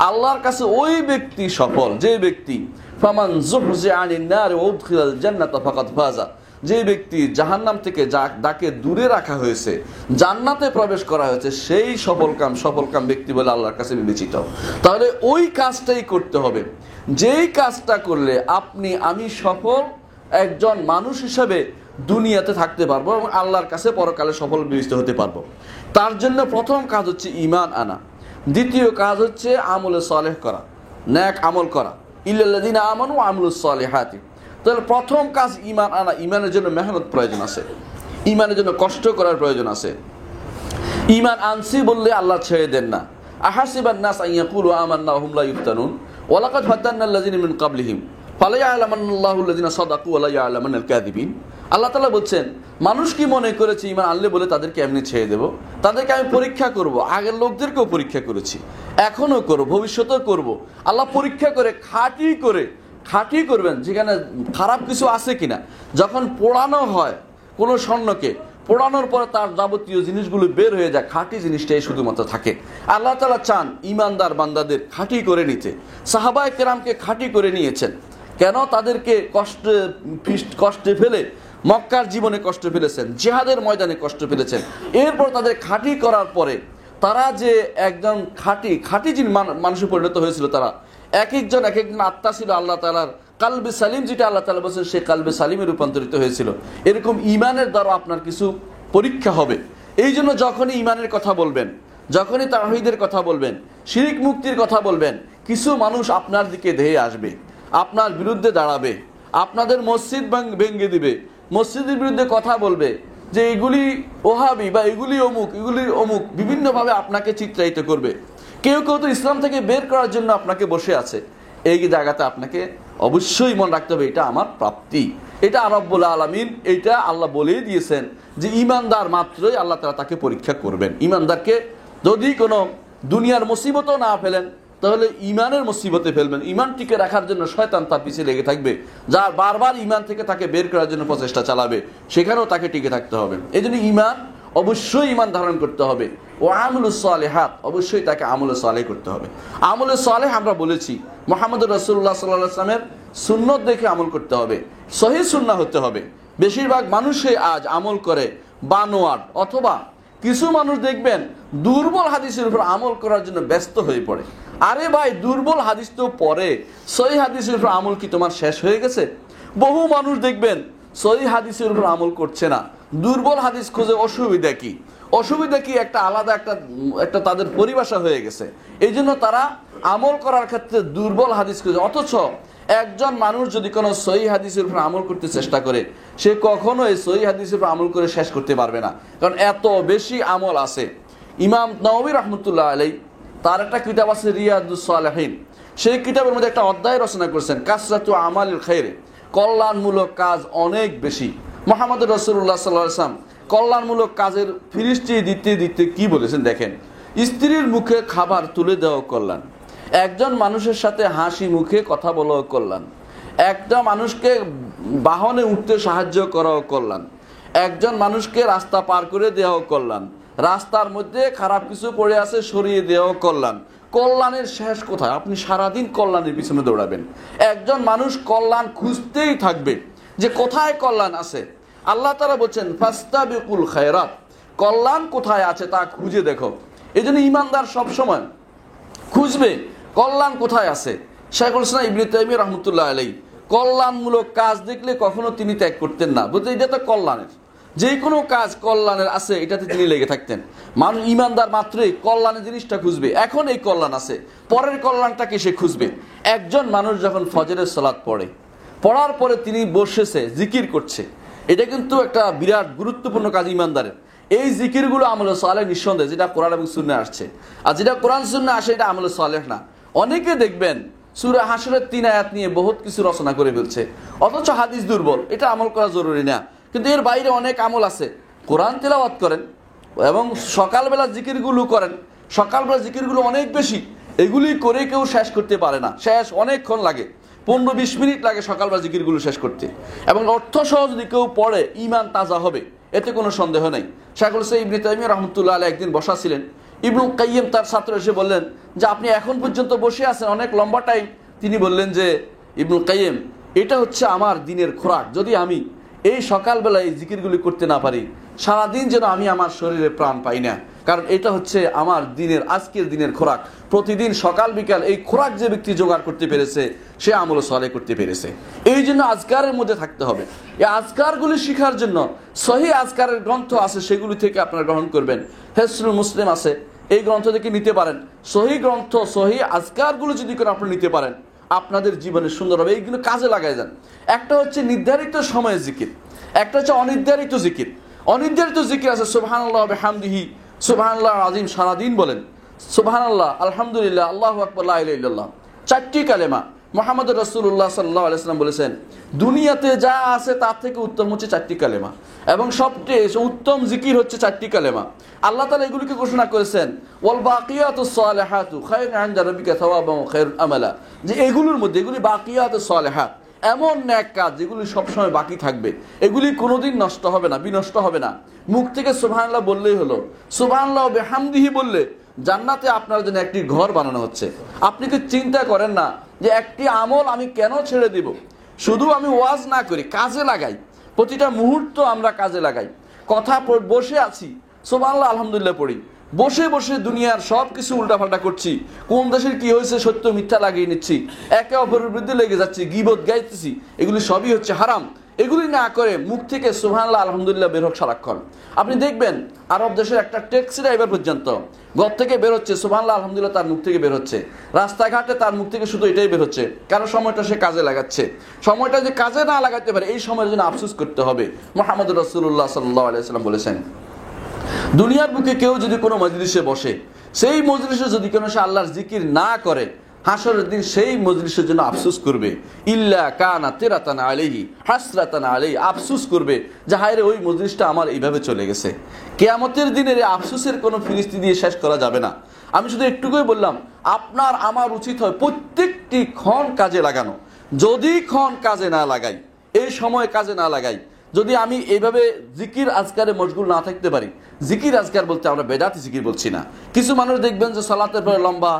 আল্লাহর কাছে ওই ব্যক্তি সফল যে ব্যক্তি ফামান যুহজিআ আনিন নার ওয়া উদখিলাল জান্নাতা ফাকাদ ফাজা, যে ব্যক্তি জাহান্নাম থেকে যাকে দূরে রাখা হয়েছে, জান্নাতে প্রবেশ করা হয়েছে, সেই সফলকাম ব্যক্তি বলে আল্লাহর কাছে বিবেচিত। তাহলে ওই কাজটাই করতে হবে, যেই কাজটা করলে আমি সফল একজন মানুষ হিসেবে দুনিয়াতে থাকতে পারবো এবং আল্লাহর কাছে পরকালে সফল বিবেচিত হতে পারবো। তার জন্য প্রথম কাজ হচ্ছে ঈমান আনা, দ্বিতীয় কাজ হচ্ছে আমলে সালেহ করা, নেক আমল করা। ইল্লাল্লাযীনা আমানু ওয়া আমিলুস সালিহাতি। তাহলে প্রথম কাজ ঈমান আনা। ঈমানের জন্য মেহনত প্রয়োজন আছে, ঈমানের জন্য কষ্ট করার প্রয়োজন আছে। ঈমান আনছি বললে আল্লাহ ছেড়ে দেন না। আহাসিবান নাস আন ইয়াকুলু আমান্না ওয়া হুম লা ইফতানুন ওয়া লাকাদ ফাতান্নাল্লাযীনা মিন ক্বাবলিহিম ফালায়ালামান্নাল্লাহুল্লাযীনা সাদাকু ওয়া লা ইয়ালামান্নাল কাযিবিন। আল্লাহ তাআলা বলছেন, মানুষ কি মনে করেছে ঈমান আনলে বলে তাদেরকে এমনি ছেড়ে দেব? তাদেরকে আমি পরীক্ষা করব। আগের লোকদেরকেও পরীক্ষা করেছি, এখনও করব, ভবিষ্যতেও করব। আল্লাহ পরীক্ষা করে খাঁটি করবেন যেখানে খারাপ কিছু আছে কিনা। যখন পোড়ানো হয় কোনো স্বর্ণকে, পোড়ানোর পরে তার যাবতীয় জিনিসগুলো বের হয়ে যায়, খাঁটি জিনিসটাই শুধুমাত্র থাকে। আল্লাহ তাআলা চান ইমানদার বান্দাদের খাঁটি করে নিতে। সাহাবায়ে কেরামকে খাঁটি করে নিয়েছেন। কেন? তাদেরকে কষ্টে ফেলে মক্কার জীবনে কষ্ট ফেলেছেন, জিহাদের ময়দানে কষ্ট ফেলেছেন। এরপর তাদের খাঁটি করার পরে তারা যে একজন খাঁটি যিনি মানুষে পরিণত হয়েছিল, তারা এক একজন আত্মা ছিল আল্লাহ তাআলার কালবে সালিম, যেটা আল্লাহ তাআলা বলেছেন সে কালবে সালিমে রূপান্তরিত হয়েছিল। এরকম ইমানের দ্বারা আপনার কিছু পরীক্ষা হবে। এই জন্য যখনই ইমানের কথা বলবেন, যখনই তাওহীদের কথা বলবেন, শিরিক মুক্তির কথা বলবেন, কিছু মানুষ আপনার দিকে ধেয়ে আসবে, আপনার বিরুদ্ধে দাঁড়াবে, আপনাদের মসজিদ ভেঙে দিবে, মসজিদের বিরুদ্ধে কথা বলবে যে এগুলি ওহাবি বা এগুলি অমুক বিভিন্নভাবে আপনাকে চিত্রায়িত করবে। কেউ কেউ তো ইসলাম থেকে বের করার জন্য আপনাকে বসে আছে। এই জায়গাতে আপনাকে অবশ্যই মনে রাখতে হবে এটা আমার প্রাপ্তি, এটা রব্বুল আলামিন, এটা আল্লাহ বলেই দিয়েছেন যে ইমানদার মাত্রই আল্লাহ তাআলা তাকে পরীক্ষা করবেন। ইমানদারকে যদি কোনো দুনিয়ার মুসিবতও না ফেলেন, তাহলে ইমানের মুসিবতে ফেলবেন। ইমান টিকে রাখার জন্য শয়তান তার পিছিয়ে লেগে থাকবে, যার বারবার ইমান থেকে তাকে বের করার জন্য প্রচেষ্টা চালাবে, সেখানেও তাকে টিকে থাকতে হবে। এই জন্য ইমান, অবশ্যই ইমান ধারণ করতে হবে। ও আমলুস সালেহাত, অবশ্যই তাকে আমলে সালেহ করতে হবে। আমলে সালেহ আমরা বলেছি মুহাম্মদ রাসূলুল্লাহ সাল্লাল্লাহু আলাইহি ওয়াসাল্লামের সুন্নত দেখে আমল করতে হবে, সহিহ সুন্নাহ হতে হবে। বেশিরভাগ মানুষই আজ আমল করে বানোয়াট, অথবা কিছু মানুষ দেখবেন দুর্বল হাদিসের উপর আমল করার জন্য ব্যস্ত হয়ে পড়ে। আরে ভাই, দুর্বল হাদিস তো পরে, সহিহ হাদিসের উপর আমল কি তোমার শেষ হয়ে গেছে? বহু মানুষ দেখবেন সহিহ হাদিসের উপর আমল করছে না, দুর্বল হাদিস খোঁজে। অসুবিধা কি? অসুবিধা কি? একটা আলাদা একটা তাদের পরিভাষা হয়ে গেছে। এই জন্য তারা আমল করার ক্ষেত্রে দুর্বল হাদিস খোঁজে। অথচ একজন মানুষ যদি কোনো সহিহ হাদিসের উপর আমল করতে চেষ্টা করে, সে কখনোই সহিহ হাদিসের উপর আমল করে শেষ করতে পারবে না, কারণ এত বেশি আমল আছে। ইমাম নওয়াবী রাহমাতুল্লাহ আলাইহি তার একটা কিতাব আছে রিয়াদুস সালেহিন, সেই কিতাবের মধ্যে একটা অধ্যায় রচনা করেছেন কাসরাতু আমালিল খায়র, কল্যাণমূলক কাজ অনেক বেশি। মুহাম্মদ রাসূলুল্লাহ সাল্লাল্লাহু আলাইহি ওয়াসাল্লাম কল্যাণমূলক কাজের ফিরিস্তি দিতে কি বলেছেন দেখেন। স্ত্রীর মুখে খাবার তুলে দেওয়া কল্যাণ, একজন মানুষের সাথে হাসি মুখে কথা বলাও কল্যাণ, একটা মানুষকে বাহনে উঠতে সাহায্য করাও কল্যাণ, একজন মানুষকে রাস্তা পার করে দেওয়াও কল্যাণ, রাস্তার মধ্যে খারাপ কিছু পড়ে আছে সরিয়ে দেওয়াও কল্যাণ। কল্যাণের শেষ কোথায়? আপনি সারাদিন কল্যাণের পিছনে দৌড়াবেন। একজন মানুষ কল্যাণ খুঁজতেই থাকবে যে কোথায় কল্যাণ আছে। আল্লাহ তাআলা বলছেন ফাস্তাবিকুল খায়রাত, কল্যাণ কোথায় আছে তা খুঁজে দেখো। এই জন্য ইমানদার সবসময় খুঁজবে কল্যাণ কোথায় আছে। শাইখুল ইসলাম ইবনে তাইমিয়া রাহমাতুল্লাহ আলাইহি কল্যাণমূলক কাজ দেখলে কখনো তিনি ত্যাগ করতেন না, বলতে এটা তো কল্যাণের, যে কোনো কাজ কল্যাণের আছে এটাতে তিনি লেগে থাকতেন। মানুষ ইমানদার মাত্রই কল্যাণের জিনিসটা খুঁজবে। এখন এই কল্যাণ আছে, পরের কল্যাণটাকে সে খুঁজবে। একজন মানুষ যখন ফজরের সালাত পড়ার পরে তিনি বসেছে জিকির করছে, এটা কিন্তু একটা বিরাট গুরুত্বপূর্ণ কাজ ইমানদারের। এই জিকিরগুলো আমলে সালেহ নিঃসন্দেহে, যেটা কোরআন এবং সুন্নাহ আসছে। আর যেটা কোরআন সুন্নাহ আসে এটা আমলে সালেহ না। অনেকে দেখবেন সূরা হাশরের 3 আয়াত নিয়ে বহুত কিছু রচনা করে ফেলছে, অথচ হাদিস দুর্বল, এটা আমল করা জরুরি না। কিন্তু এর বাইরে অনেক আমল আছে। কোরআন তেলাওয়াত করেন এবং সকালবেলা জিকিরগুলো করেন, সকালবেলা জিকিরগুলো অনেক বেশি, এগুলি করে কেউ শেষ করতে পারে না। শেষ অনেকক্ষণ লাগে, 15-20 মিনিট লাগে সকালবেলা জিকিরগুলো শেষ করতে। এবং অর্থ সহ যদি কেউ পড়ে ইমান তাজা হবে, এতে কোনো সন্দেহ নেই। শাইখুল ইসলাম ইবনে তাইমিয়া রাহমাতুল্লাহ আলাইহি একদিন বসা ছিলেন, ইবনুল কাইয়্যিম তার ছাত্র এসে বললেন যে আপনি এখন পর্যন্ত বসে আছেন অনেক লম্বা টাইম। তিনি বললেন যে ইবনুল কাইয়্যিম, এটা হচ্ছে আমার দিনের খোরাক, যদি আমি এই সকালবেলায় এই জিকিরগুলি করতে না পারি, সারাদিন যেন আমি আমার শরীরে প্রাণ পাই না, কারণ এটা হচ্ছে আমার আজকের দিনের খোরাক। প্রতিদিন সকাল বিকাল এই খোরাক যে ব্যক্তি জোগাড় করতে পেরেছে সে আমল সালেহ করতে পেরেছে। এই জন্য আজকারের মধ্যে থাকতে হবে। এই আজকারগুলি শেখার জন্য সহিহ আজকারের গ্রন্থ আছে, সেগুলি থেকে আপনারা গ্রহণ করবেন। হিসনুল মুসলিম আছে, এই গ্রন্থ থেকে নিতে পারেন। সহিহ গ্রন্থ, সহিহ আজকারগুলো যদি করে আপনি নিতে পারেন, আপনাদের জীবনে সুন্দর হবে। এইগুলো কাজে লাগাই যান। একটা হচ্ছে নির্ধারিত সময়ে জিকির, একটা হচ্ছে অনির্ধারিত জিকির। অনির্ধারিত জিকির আছে সুবহানাল্লাহ ওয়া বিহামদিহি, সুবহানাল্লাহ আযীম সারাদিন বলেন, সুবহানাল্লাহ, আলহামদুলিল্লাহ, আল্লাহু আকবার, লা ইলাহা ইল্লাল্লাহ, 4টি কালেমা। মুহাম্মদ রাসূলুল্লাহ সাল্লাল্লাহু আলাইহি ওয়াসাল্লাম বলেছেন দুনিয়াতে যা আছে তার থেকে উত্তম হচ্ছে 4টি কালেমা, এবং সবচেয়ে উত্তম জিকির হচ্ছে 4টি কালেমা। আল্লাহ তাআলা এগুলিকে ঘোষণা করেছেন ওয়াল বাকিয়াতুস সালিহাতু খায়রুন ইনদা রাব্বিকা সাওয়াবান ওয়া খায়রুন আমালা, যে এগুলোর মধ্যে, এগুলি বাকিয়াতুস সালিহাত, এমন ন্যাক কাজ যেগুলি সবসময় বাকি থাকবে, এগুলি কোনোদিন নষ্ট হবে না, বিনষ্ট হবে না। মুখ থেকে সুবহানাল্লাহ বললেই হলো, সুবহানাল্লাহ বিহামদিহি বললে জান্নাতে আপনার জন্য একটি ঘর বানানো হচ্ছে। আপনি কি চিন্তা করেন না যে একটি আমল আমি কেন ছেড়ে দিব? শুধু আমি ওয়াজ না করি, কাজে লাগাই, প্রতিটা মুহূর্ত আমরা কাজে লাগাই। কথা বসে আছি, সুবহানাল্লাহ আলহামদুলিল্লাহ পড়ি, বসে বসে দুনিয়ার সব কিছু উল্টাপাল্টা করছি, কোন দেশের কি হয়েছে সত্য মিথ্যা লাগিয়ে নিচ্ছি, একে অপরের বিরুদ্ধে লেগে যাচ্ছি, গীবত গাইতেছি, এগুলি সবই হচ্ছে হারাম। এগুলি না করে মুখ থেকে সুবহানাল্লাহ আলহামদুলিল্লাহ বের হোক সারাক্ষণ। আপনি দেখবেন আরব দেশের একটা ট্যাক্সি ড্রাইভার পর্যন্ত ঘর থেকে বের হচ্ছে, সুবহানাল্লাহ আলহামদুলিল্লাহ তার মুখ থেকে বের হচ্ছে, রাস্তাঘাটে তার মুখ থেকে শুধু এটাই বের হচ্ছে, কারণ সময়টা সে কাজে লাগাচ্ছে। সময়টা যে কাজে না লাগাতে পারে এই সময়ের জন্য আফসোস করতে হবে। মুহাম্মদ রাসূলুল্লাহ সাল্লাল্লাহু আলাইহি ওয়াসাল্লাম বলেছেন, দুনিয়ার বুকে কেউ যদি কোনো মজলিসে বসে, সেই মজলিসে যদি কোনো সে আল্লাহর জিকির না করে, হাসরের দিন সেই মজলিসের জন্য আফসোস করবে। ইল্লা কানা তিরাতান আলাইহি হাসরাতান আলাইহি, আফসোস করবে যে হায় রে ওই মজলিসটা আমার এইভাবে চলে গেছে। কিয়ামতের দিনের এই আফসোসের কোনো ফিরিস্তি দিয়ে শেষ করা যাবে না। আমি শুধু একটুকুই বললাম, আপনার আমার উচিত হয় প্রত্যেকটি ক্ষণ কাজে লাগানো। যদি ক্ষণ কাজে না লাগাই, এই সময় কাজে না লাগাই, যদি আমি এইভাবে জিকির আজকারে মশগুল না থাকতে পারি, জিকির আজকার বলতে আমরা বেদাতি জিকির বলছি না। কিছু মানুষ দেখবেন যে সালাতের পরে লম্বা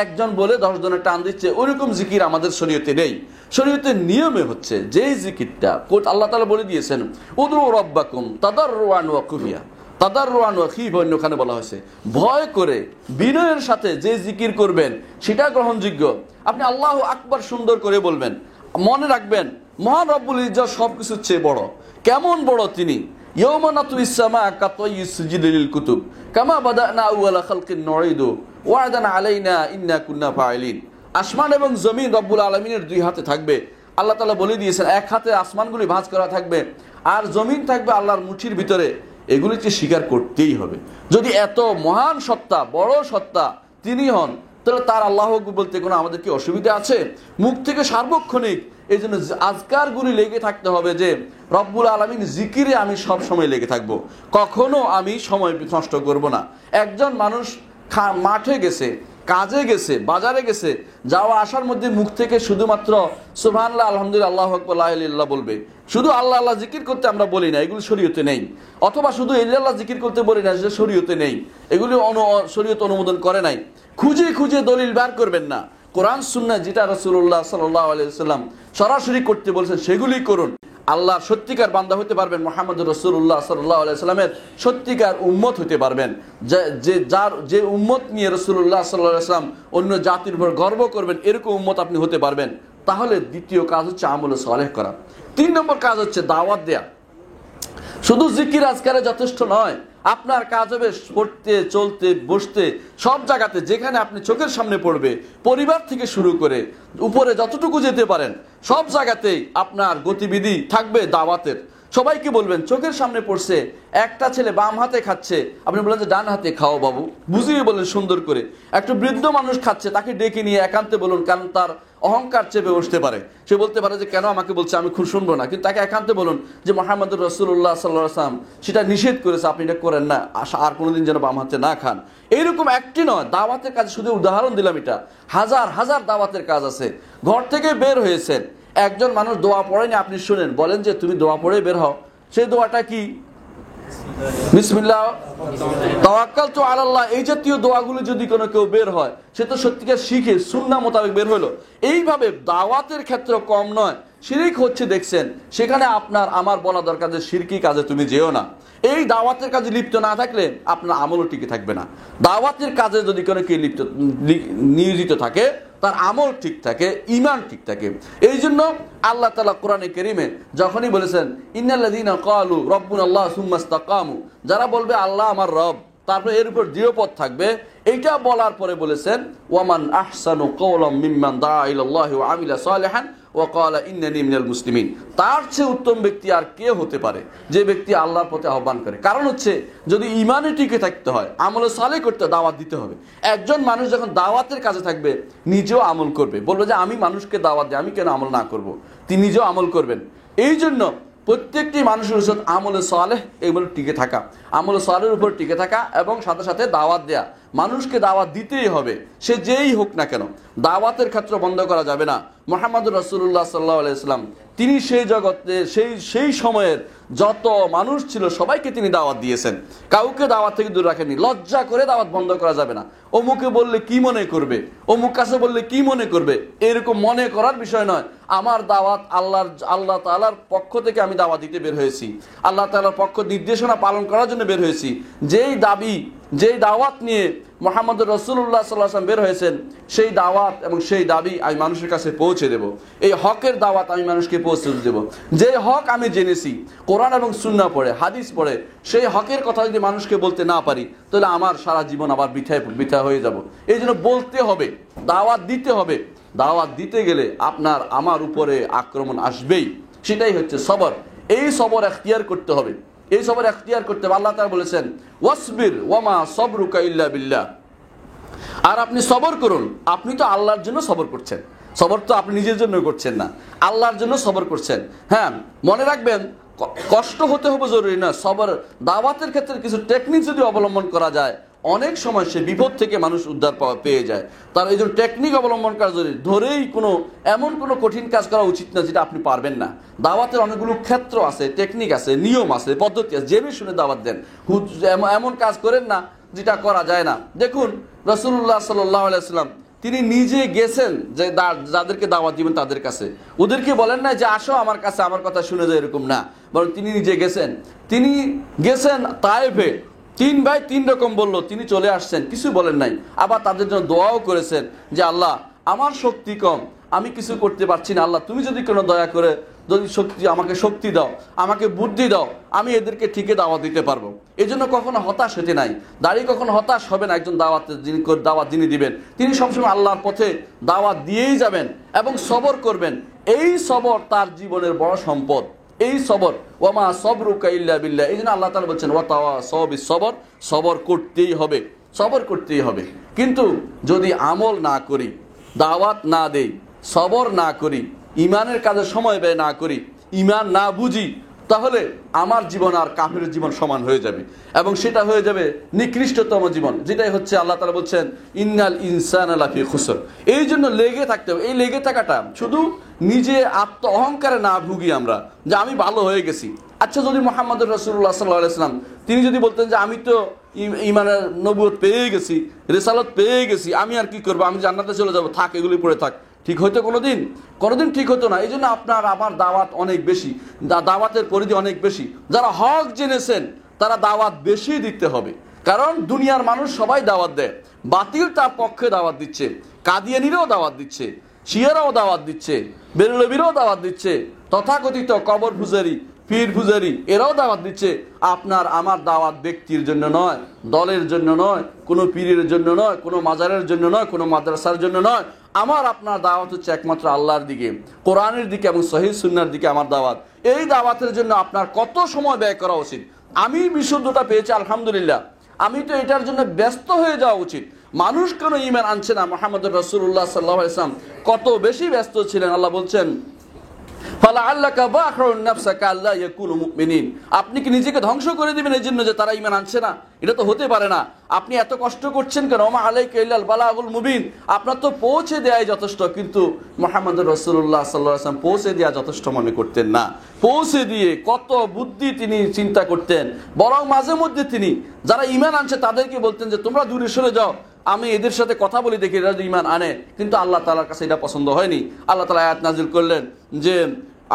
একজন বলে 10 জনের টান দিচ্ছে, ওইরকম জিকির আমাদের শরীয়তে নেই। শরীয়তের নিয়মে হচ্ছে যেই জিকিরটা আল্লাহ তাআলা বলে দিয়েছেন, উদউ রাব্বাকুম তাদাররুআন ওয়া খুফিয়া, তাদাররুআন ওয়া খিফা, ওখানে বলা হয়েছে ভয় করে বিনয়ের সাথে যে জিকির করবেন সেটা গ্রহণযোগ্য। আপনি আল্লাহু আকবার সুন্দর করে বলবেন, মনে রাখবেন মহান রব্বুল ইজ্জত সবকিছুর চেয়ে বড়। কেমন বড় তিনি? ইয়াউমা নাতুইস সামা কাতাইয়িস সিজিলিল কুতুব কামা বাদানা আউয়ালা খালকিন নুঈদু ওয়া'দান আলাইনা ইন্না কুন্না ফাইলিন। আসমান এবং জমিন রব্বুল আলামিনের দুই হাতে থাকবে। আল্লাহ তাআলা বলে দিয়েছেন, এক হাতে আসমানগুলি ভাঁজ করা থাকবে আর জমিন থাকবে আল্লাহর মুঠির ভিতরে। এগুলিকে স্বীকার করতেই হবে। যদি এত মহান সত্তা, বড় সত্তা তিনি হন, তাহলে তার আল্লাহ বলতে কোনো আমাদের কি অসুবিধা আছে? মুখ থেকে সার্বক্ষণিক এই জন্য আজকারগুলি লেগে থাকতে হবে যে রব্বুল আলামিন জিকিরে আমি সব সময় লেগে থাকবো, কখনো আমি সময় নষ্ট করব না। একজন মানুষ মাঠে গেছে, কাজে গেছে, বাজারে গেছে, যাওয়া আসার মধ্যে মুখ থেকে শুধুমাত্র সুবহানাল্লাহ আলহামদুলিল্লাহ আল্লাহু আকবার লা ইলাহা ইল্লাল্লাহ বলবে। শুধু আল্লাহ আল্লাহ জিকির করতে আমরা বলি না, এগুলো শরীয়তে নেই। অথবা শুধু ইল্লাল্লাহ জিকির করতে বলি না, সেটা শরীয়তে নেই, এগুলি শরীয়ত অনুমোদন করে নাই। খুঁজে খুঁজে দলিল বার করবেন না। কোরআন সুন্নাহ যেটা রাসূলুল্লাহ সাল্লাল্লাহু আলাইহি ওয়াসাল্লাম সরাসরি করতে বলেছেন সেগুলি করুন। আল্লাহর সত্যিকার বান্দা হতে পারবেন, মুহাম্মদুর রাসূলুল্লাহ সাল্লাল্লাহু আলাইহি ওয়াসাল্লামের সত্যিকার উম্মত হতে পারবেন। যে উম্মত নিয়ে রাসূলুল্লাহ সাল্লাল্লাহু আলাইহি ওয়াসাল্লাম অন্য জাতির উপর গর্ব করবেন, এরকম উম্মত আপনি হতে পারবেন। তাহলে দ্বিতীয় কাজ হচ্ছে আমলে সালেহ করা। 3 নম্বর কাজ হচ্ছে দাওয়াত দেয়া। শুধু জিকির আজকারে যথেষ্ট নয়, আপনার কাজ হবে পড়তে, চলতে, বসতে, সব জায়গাতে যেখানে আপনি চোখের সামনে পড়বে, পরিবার থেকে শুরু করে উপরে যতটুকু যেতে পারেন সব জায়গাতেই আপনার গতিবিধি থাকবে দাওয়াতের। সবাইকে বলবেন, চোখের সামনে পড়ছে একটা ছেলে বাম হাতে খাচ্ছে, আপনি বললেন যে ডান হাতে খাও বাবু, বুঝিয়ে বলেন সুন্দর করে। একটা বৃদ্ধ মানুষ খাচ্ছে, তাকে ডেকে নিয়ে একান্তে বলুন, কারণ তার অহংকার চেপে বসতে পারে, সে বলতে পারে যে কেন আমাকে বলছে, আমি খুব শুনবো না। কিন্তু তাকে একান্তে বলুন যে মুহাম্মদুর রাসূলুল্লাহ সাল্লাল্লাহু আলাইহি ওয়াসাল্লাম সেটা নিষেধ করেছে, আপনি এটা করেন না, আর কোনোদিন যেন বাম হাতে না খান। এইরকম একটি নয়, দাওয়াতের কাজ শুধু উদাহরণ দিলাম, এটা হাজার হাজার দাওয়াতের কাজ আছে। ঘর থেকে বের হয়েছেন, একজন মানুষ দোয়া পড়েনি, আপনি শুনেন, বলেন যে তুমি দোয়া পড়ে বের হও। সেই দোয়াটা কি? বিসমিল্লাহ তাওয়াক্কালতু আলাল্লাহ। এই জাতীয় দোয়াগুলো যদি কোনো কেউ বের হয়, সে তো সত্যিকার শিখে সুন্নাহ মোতাবেক বের হলো। এইভাবে দাওয়াতের ক্ষেত্রে কম নয়, শিরক হচ্ছে দেখছেন, সেখানে আপনার আমার বলা দরকার যে শিরকি কাজে তুমি যেও না। এই দাওয়াতের কাজে লিপ্ত না থাকলে আপনার আমলও টিকে থাকবে না। দাওয়াতের কাজে যদি কোনো কেউ নিয়োজিত থাকে, তার আমল ঠিক থাকে, ঈমান ঠিক থাকে। এই জন্য আল্লাহ তাআলা কোরআনে কারীমে যখনই বলেছেন ইন্নাল্লাযীনা ক্বালু রাব্বুনাল্লাহ সুম্মা ইসতাকামু, যারা বলবে আল্লাহ আমার রব, তারপরে এর উপর দৃঢ়পদ থাকবে, এইটা বলার পরে বলেছেন ওয়ামান আহসানু কাওলাম মিম্মান দাআ ইলাল্লাহি ওয়া আমিলা সালিহান ওয়া ক্বালা ইন্নানী মিনাল মুসলিমিন। তার চেয়ে উত্তম ব্যক্তি আর কে হতে পারে যে ব্যক্তি আল্লাহর পথে আহ্বান করে। কারণ হচ্ছে যদি ঈমানে টিকে থাকতে হয়, আমলে সালেহ করতে, দাওয়াত দিতে হবে। একজন মানুষ যখন দাওয়াতের কাজে থাকবে, নিজেও আমল করবে, বলবে যে আমি মানুষকে দাওয়াত দিই, আমি কেন আমল না করব, তিনি নিজেও আমল করবেন। এই জন্য প্রত্যেকটি মানুষের উচিত আমলে সালেহ এগুলো টিকে থাকা, আমলে সালেহের উপর টিকে থাকা এবং সাথে সাথে দাওয়াত দেয়া। মানুষকে দাওয়াত দিতেই হবে, সে যেই হোক না কেন। দাওয়াতের ক্ষেত্র বন্ধ করা যাবে না। মুহাম্মদুর রাসূলুল্লাহ সাল্লাল্লাহু আলাইহি ওয়াসাল্লাম তিনি সেই জগতে সেই সময়ের যত মানুষ ছিল সবাইকে তিনি দাওয়াত দিয়েছেন, কাউকে দাওয়াত থেকে দূর রাখেননি। লজ্জা করে দাওয়াত বন্ধ করা যাবে না। অমুকে বললে কি মনে করবে, অমুক কাছে বললে কি মনে করবে, এরকম মনে করার বিষয় নয়। আমার দাওয়াত আল্লাহ তাআলার পক্ষ থেকে আমি দাওয়াত দিতে বের হয়েছি, আল্লাহ তাআলার পক্ষ নির্দেশনা পালন করার জন্য বের হয়েছি। যেই দাওয়াত নিয়ে মুহাম্মদুর রাসূলুল্লাহ সাল্লাল্লাহু আলাইহি ওয়াসাল্লাম বের হয়েছেন, সেই দাওয়াত এবং সেই দাবি আমি মানুষের কাছে পৌঁছে দেব। এই হকের দাওয়াত আমি মানুষকে পৌঁছে দেব। যে হক আমি জেনেছি কোরআন এবং সুন্নাহ পড়ে, হাদিস পড়ে, সেই হকের কথা যদি মানুষকে বলতে না পারি, তাহলে আমার সারা জীবন আবার বৃথা হয়ে যাব। এই জন্য বলতে হবে, দাওয়াত দিতে হবে। দাওয়াত দিতে গেলে আপনার আমার উপরে আক্রমণ আসবেই, সেটাই হচ্ছে সবর। এই সবর এখতিয়ার করতে হবে, এই সবর এখতিয়ার করতে হবে। আল্লাহ তাআলা বলেছেন ওয়াসবির ওয়ামা সবরুকা ইল্লা বিল্লাহ, আর আপনি সবর করুন। আপনি তো আল্লাহর জন্য সবর করছেন, সবর তো আপনি নিজের জন্য করছেন না, আল্লাহর জন্য সবর করছেন। হ্যাঁ, মনে রাখবেন কষ্ট হতে হবে জরুরি না। সবর দাওয়াতের ক্ষেত্রে কিছু টেকনিক যদি অবলম্বন করা যায়, অনেক সময় সে বিপদ থেকে মানুষ উদ্ধার পেয়ে যায়। তার এই জন্য টেকনিক অবলম্বন করা জরুরি। ধরেই এমন কোনো কঠিন কাজ করা উচিত না যেটা আপনি পারবেন না। দাওয়াতের অনেকগুলো ক্ষেত্র আছে, টেকনিক আছে, নিয়ম আছে, পদ্ধতি আছে, জেনে শুনে দাওয়াত দেন। এমন কাজ করেন না যেটা করা যায় না। দেখুন রাসূলুল্লাহ সাল্লাল্লাহু আলাইহি ওয়াসাল্লাম তিনি নিজে গেছেন যে যাদেরকে দাওয়াত দিবেন তাদের কাছে, ওদেরকে বলেন না যে আসো আমার কাছে, আমার কথা শুনে যায়, এরকম না। বরং তিনি নিজে গেছেন। তিনি গেছেন তায়েফে, 3 ভাই 3 রকম বলল, তিনি চলে আসছেন, কিছু বলেন নাই। আবার তাদের জন্য দোয়াও করেছেন যে আল্লাহ আমার শক্তি কম, আমি কিছু করতে পারছি না, আল্লাহ তুমি যদি কোনো দয়া করে যদি আমাকে শক্তি দাও, আমাকে বুদ্ধি দাও, আমি এদেরকে ঠিকই দাওয়াত দিতে পারবো। এই জন্য কখনো হতাশ হতে নাই। দাঁড়িয়ে কখনো হতাশ হবে না। একজন দাওয়াত যিনি দিবেন তিনি সবসময় আল্লাহর পথে দাওয়াত দিয়েই যাবেন এবং সবর করবেন। এই সবর তার জীবনের বড় সম্পদ। এই সবর ওয়ামা সবরুকা ইল্লা বিল্লাহ। এই জন্য আল্লাহ তাআলা বলছেন ওয়াতাওয়াসাউ বিস-সবর, সবর করতেই হবে, সবর করতেই হবে। কিন্তু যদি আমল না করি, দাওয়াত না দেই, সবর না করি, ইমানের কাজে সময় ব্যয় না করি, ইমান না বুঝি, তাহলে আমার জীবন আর কাফিরের জীবন সমান হয়ে যাবে এবং সেটা হয়ে যাবে নিকৃষ্টতম জীবন, যেটাই হচ্ছে আল্লাহ তাআলা বলছেন ইন্নাল ইনসানা লাফি খুসর। এই জন্য লেগে থাকতে হবে। এই লেগে থাকাটা শুধু নিজে আত্ম অহংকারে না ভুগি আমরা যে আমি ভালো হয়ে গেছি। আচ্ছা, যদি মুহাম্মদুর রাসূলুল্লাহ সাল্লাল্লাহু আলাইহি ওয়াসাল্লাম তিনি যদি বলতেন যে আমি তো ইমানের নবুয়ত পেয়ে গেছি, রিসালাত পেয়ে গেছি, আমি আর কি করব, আমি জান্নাতে চলে যাব, থাক এগুলি পড়ে থাক, ঠিক হইতো? কোনোদিন ঠিক হতো না। এই জন্য আপনার আমার দাওয়াত অনেক বেশি, দাওয়াতের পরিধি অনেক বেশি। যারা হক জেনেছেন তারা দাওয়াত বেশি দিতে হবে, কারণ দুনিয়ার মানুষ সবাই দাওয়াত দেয়। বাতিল তার পক্ষে দাওয়াত দিচ্ছে, কাদিয়ানীরাও দাওয়াত দিচ্ছে, শিয়ারাও দাওয়াত দিচ্ছে, বেরলভীরাও দাওয়াত দিচ্ছে, তথাকথিত কবর পূজারী, পীর পূজারী এরাও দাওয়াত দিচ্ছে। আপনার আমার দাওয়াত ব্যক্তির জন্য নয়, দলের জন্য নয়, কোনো পীরের জন্য নয়, কোনো মাজারের জন্য নয়, কোনো মাদ্রাসার জন্য নয়। আমার আপনার দাওয়াত হচ্ছে একমাত্র আল্লাহর দিকে, কোরআনের দিকে এবং সহিহ সুন্নাহর দিকে আমার দাওয়াত। এই দাওয়াতের জন্য আপনার কত সময় ব্যয় করা উচিত? আমি বিশুদ্ধতা পেয়েছি আলহামদুলিল্লাহ, আমি তো এটার জন্য ব্যস্ত হয়ে যাওয়া উচিত। মানুষ কেন ঈমান আনছে না? মুহাম্মদুর রাসূলুল্লাহ সাল্লাল্লাহু আলাইহি ওয়াসাল্লাম কত বেশি ব্যস্ত ছিলেন। আল্লাহ বলছেন ফালাআল্লাকা বাখিউন নাফসাকা আল্লা ইয়াকুনু মুমিনিন। আপনি কি নিজেকে ধ্বংস করে দিবেন এই জন্য যে তারা ঈমান আনছে না? এটা তো হতে পারে না। আপনি এত কষ্ট করছেন কেন? ওমা আলাইকা ইল্লাল বালাগুল মুবিন। আপনার তো পৌঁছে দেয়াই যথেষ্ট। কিন্তু মুহাম্মদুর রাসূলুল্লাহ সাল্লাল্লাহু আলাইহি ওয়াসাল্লাম পৌঁছে দেয়া যথেষ্ট মনে করতেন না। পৌঁছে দিয়ে কত বুদ্ধি তিনি চিন্তা করতেন। বরং মাঝে মধ্যে তিনি যারা ঈমান আনছে তাদেরকে বলতেন যে তোমরা দূরে সরে যাও, আমি এদের সাথে কথা বলি, দেখি এরা যদি ঈমান আনে। কিন্তু আল্লাহ তাআলার কাছে এটা পছন্দ হয়নি। আল্লাহ তাআলা আয়াত নাযিল করলেন যে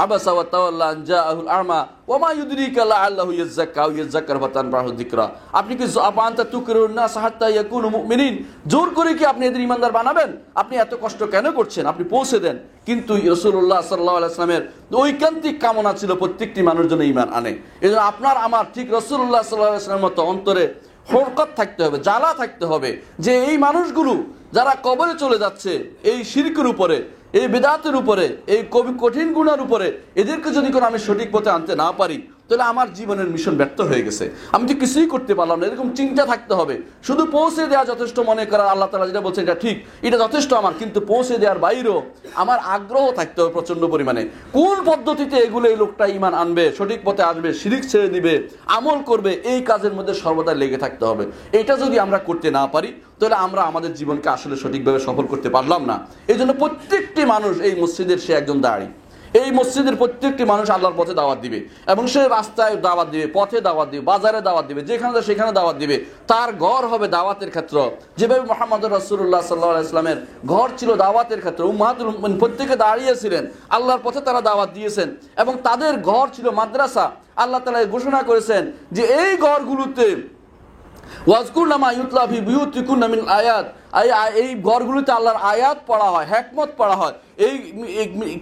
আবাসা ওয়া তাওয়াল্লা আন জাআহুল আ'মা ওয়া মা ইউদরিকা লাআল্লাহু ইয়াযাক্কা আও ইয়াযাক্কার ফাতানবাহু যিকরা। আপনি কি আনতা তুকরিউন নাস হাত্তা ইয়াকুনু মুমিনিন, জোর করে কি আপনি এদের ঈমানদার বানাবেন? আপনি এত কষ্ট কেন করছেন? আপনি পৌঁছে দেন। কিন্তু রাসূলুল্লাহ সাল্লাল্লাহু আলাইহি ওয়াসাল্লামের ঐকান্তিক কামনা ছিল প্রত্যেকটি মানুষ যেন ঈমান আনে। এজন্য আপনার আমার ঠিক রাসূলুল্লাহ সাল্লাল্লাহু আলাইহি ওয়াসাল্লামের মতো অন্তরে হরকত থাকতে হবে, জ্বালা থাকতে হবে যে এই মানুষগুলো যারা কবরে চলে যাচ্ছে এই শিরকের উপরে, এই বিদআতের উপরে, এই কঠিন গুনার উপরে, এদেরকে যদি করে আমি সঠিক পথে আনতে না পারি, তাহলে আমার জীবনের মিশন ব্যর্থ হয়ে গেছে, আমি তো কিছুই করতে পারলাম না। এরকম চিন্তা থাকতে হবে। শুধু পৌঁছে দেওয়া যথেষ্ট মনে করা, আল্লাহ তাআলা যেটা বলছেন এটা ঠিক, এটা যথেষ্ট আমার, কিন্তু পৌঁছে দেওয়ার বাইরেও আমার আগ্রহ থাকতে হবে প্রচন্ড পরিমাণে। কোন পদ্ধতিতে এগুলো এই লোকটা ঈমান আনবে, সঠিক পথে আসবে, শিরিক ছেড়ে দিবে, আমল করবে, এই কাজের মধ্যে সর্বদা লেগে থাকতে হবে। এটা যদি আমরা করতে না পারি তাহলে আমরা আমাদের জীবনকে আসলে সঠিকভাবে সফল করতে পারলাম না। এই জন্য প্রত্যেকটি মানুষ এই মসজিদের সে একজন দাঁড়ি। এই মসজিদের প্রত্যেকটি মানুষ আল্লাহর পথে দাওয়াত দিবে, এবং সে রাস্তায় দাওয়াত দিবে, পথে দাওয়াত দিবে, বাজারে দাওয়াত দিবে, যেখানে সেখানে দাওয়াত দিবে। তার ঘর হবে দাওয়াতের ক্ষেত্র, যেভাবে মুহাম্মদ রাসূলুল্লাহ সাল্লাল্লাহু আলাইহি ওয়াসাল্লামের ঘর ছিল দাওয়াতের ক্ষেত্র। উম্মাহাতুল মুমিনিন প্রত্যেকে দাঁড়িয়েছিলেন, আল্লাহর পথে তারা দাওয়াত দিয়েছেন, এবং তাদের ঘর ছিল মাদ্রাসা। আল্লাহ তাআলা ঘোষণা করেছেন যে এই ঘরগুলোতে ওয়াজকুরনা মা ইউতলা ফি বুয়ুতিকুন্না মিন আয়াত, এই ঘরগুলোতে আল্লাহর আয়াত পড়া হয়, হিকমত পড়া হয়, এই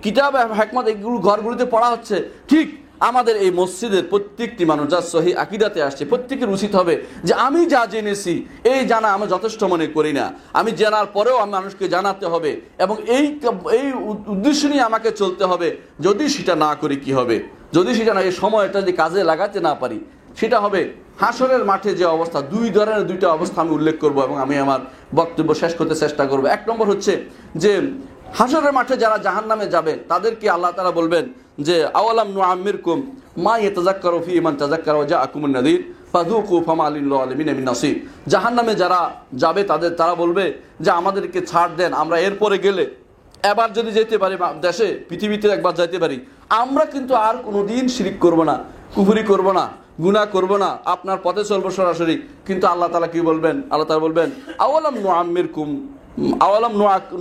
কিতাব হিকমত এইগুলো ঘরগুলোতে পড়া হচ্ছে। ঠিক আমাদের এই মসজিদের প্রত্যেকটি মানুষ যা সহি আকীদাতে আসছে, প্রত্যেকের উচিত হবে যে আমি যা জেনেছি এই জানা আমি যথেষ্ট মনে করি না, আমি জানার পরেও আমি মানুষকে জানাতে হবে, এবং এই উদ্দেশ্য নিয়ে আমাকে চলতে হবে। যদি সেটা না করি কি হবে, যদি সেটা না, এই সময়টা যদি কাজে লাগাতে না পারি, সেটা হবে হাসরের মাঠে যে অবস্থা। দুই ধরনের দুইটা অবস্থা আমি উল্লেখ করব, এবং আমি আমার বক্তব্য শেষ করতে চেষ্টা করব। এক নম্বর হচ্ছে যে হাসরের মাঠে যারা জাহান্নামে যাবে তাদেরকে আল্লাহ তাআলা বলবেন যে আওয়ালাম নুআম্মিরকুম মা ইয়াতাযাক্কারু ফী মান তাযাক্কারা ওয়া জাআকুমুন নাযীর ফাযুকু ফামা লিল যালিমিনা মিন নাসীর। জাহান্নামে যারা যাবে তারা বলবে যে আমাদেরকে ছাড় দেন, আমরা এরপরে গেলে এবার যদি যেতে পারি দেশে, পৃথিবীতে একবার যেতে পারি, আমরা কিন্তু আর কোনোদিন শিরিক করব না, কুফরি করব না, গুনাহ করব না, আপনার পথে চলবো সরাসরি। কিন্তু আল্লাহ তাআলা কি বলবেন? আল্লাহ তাআলা বলবেন আওয়ালাম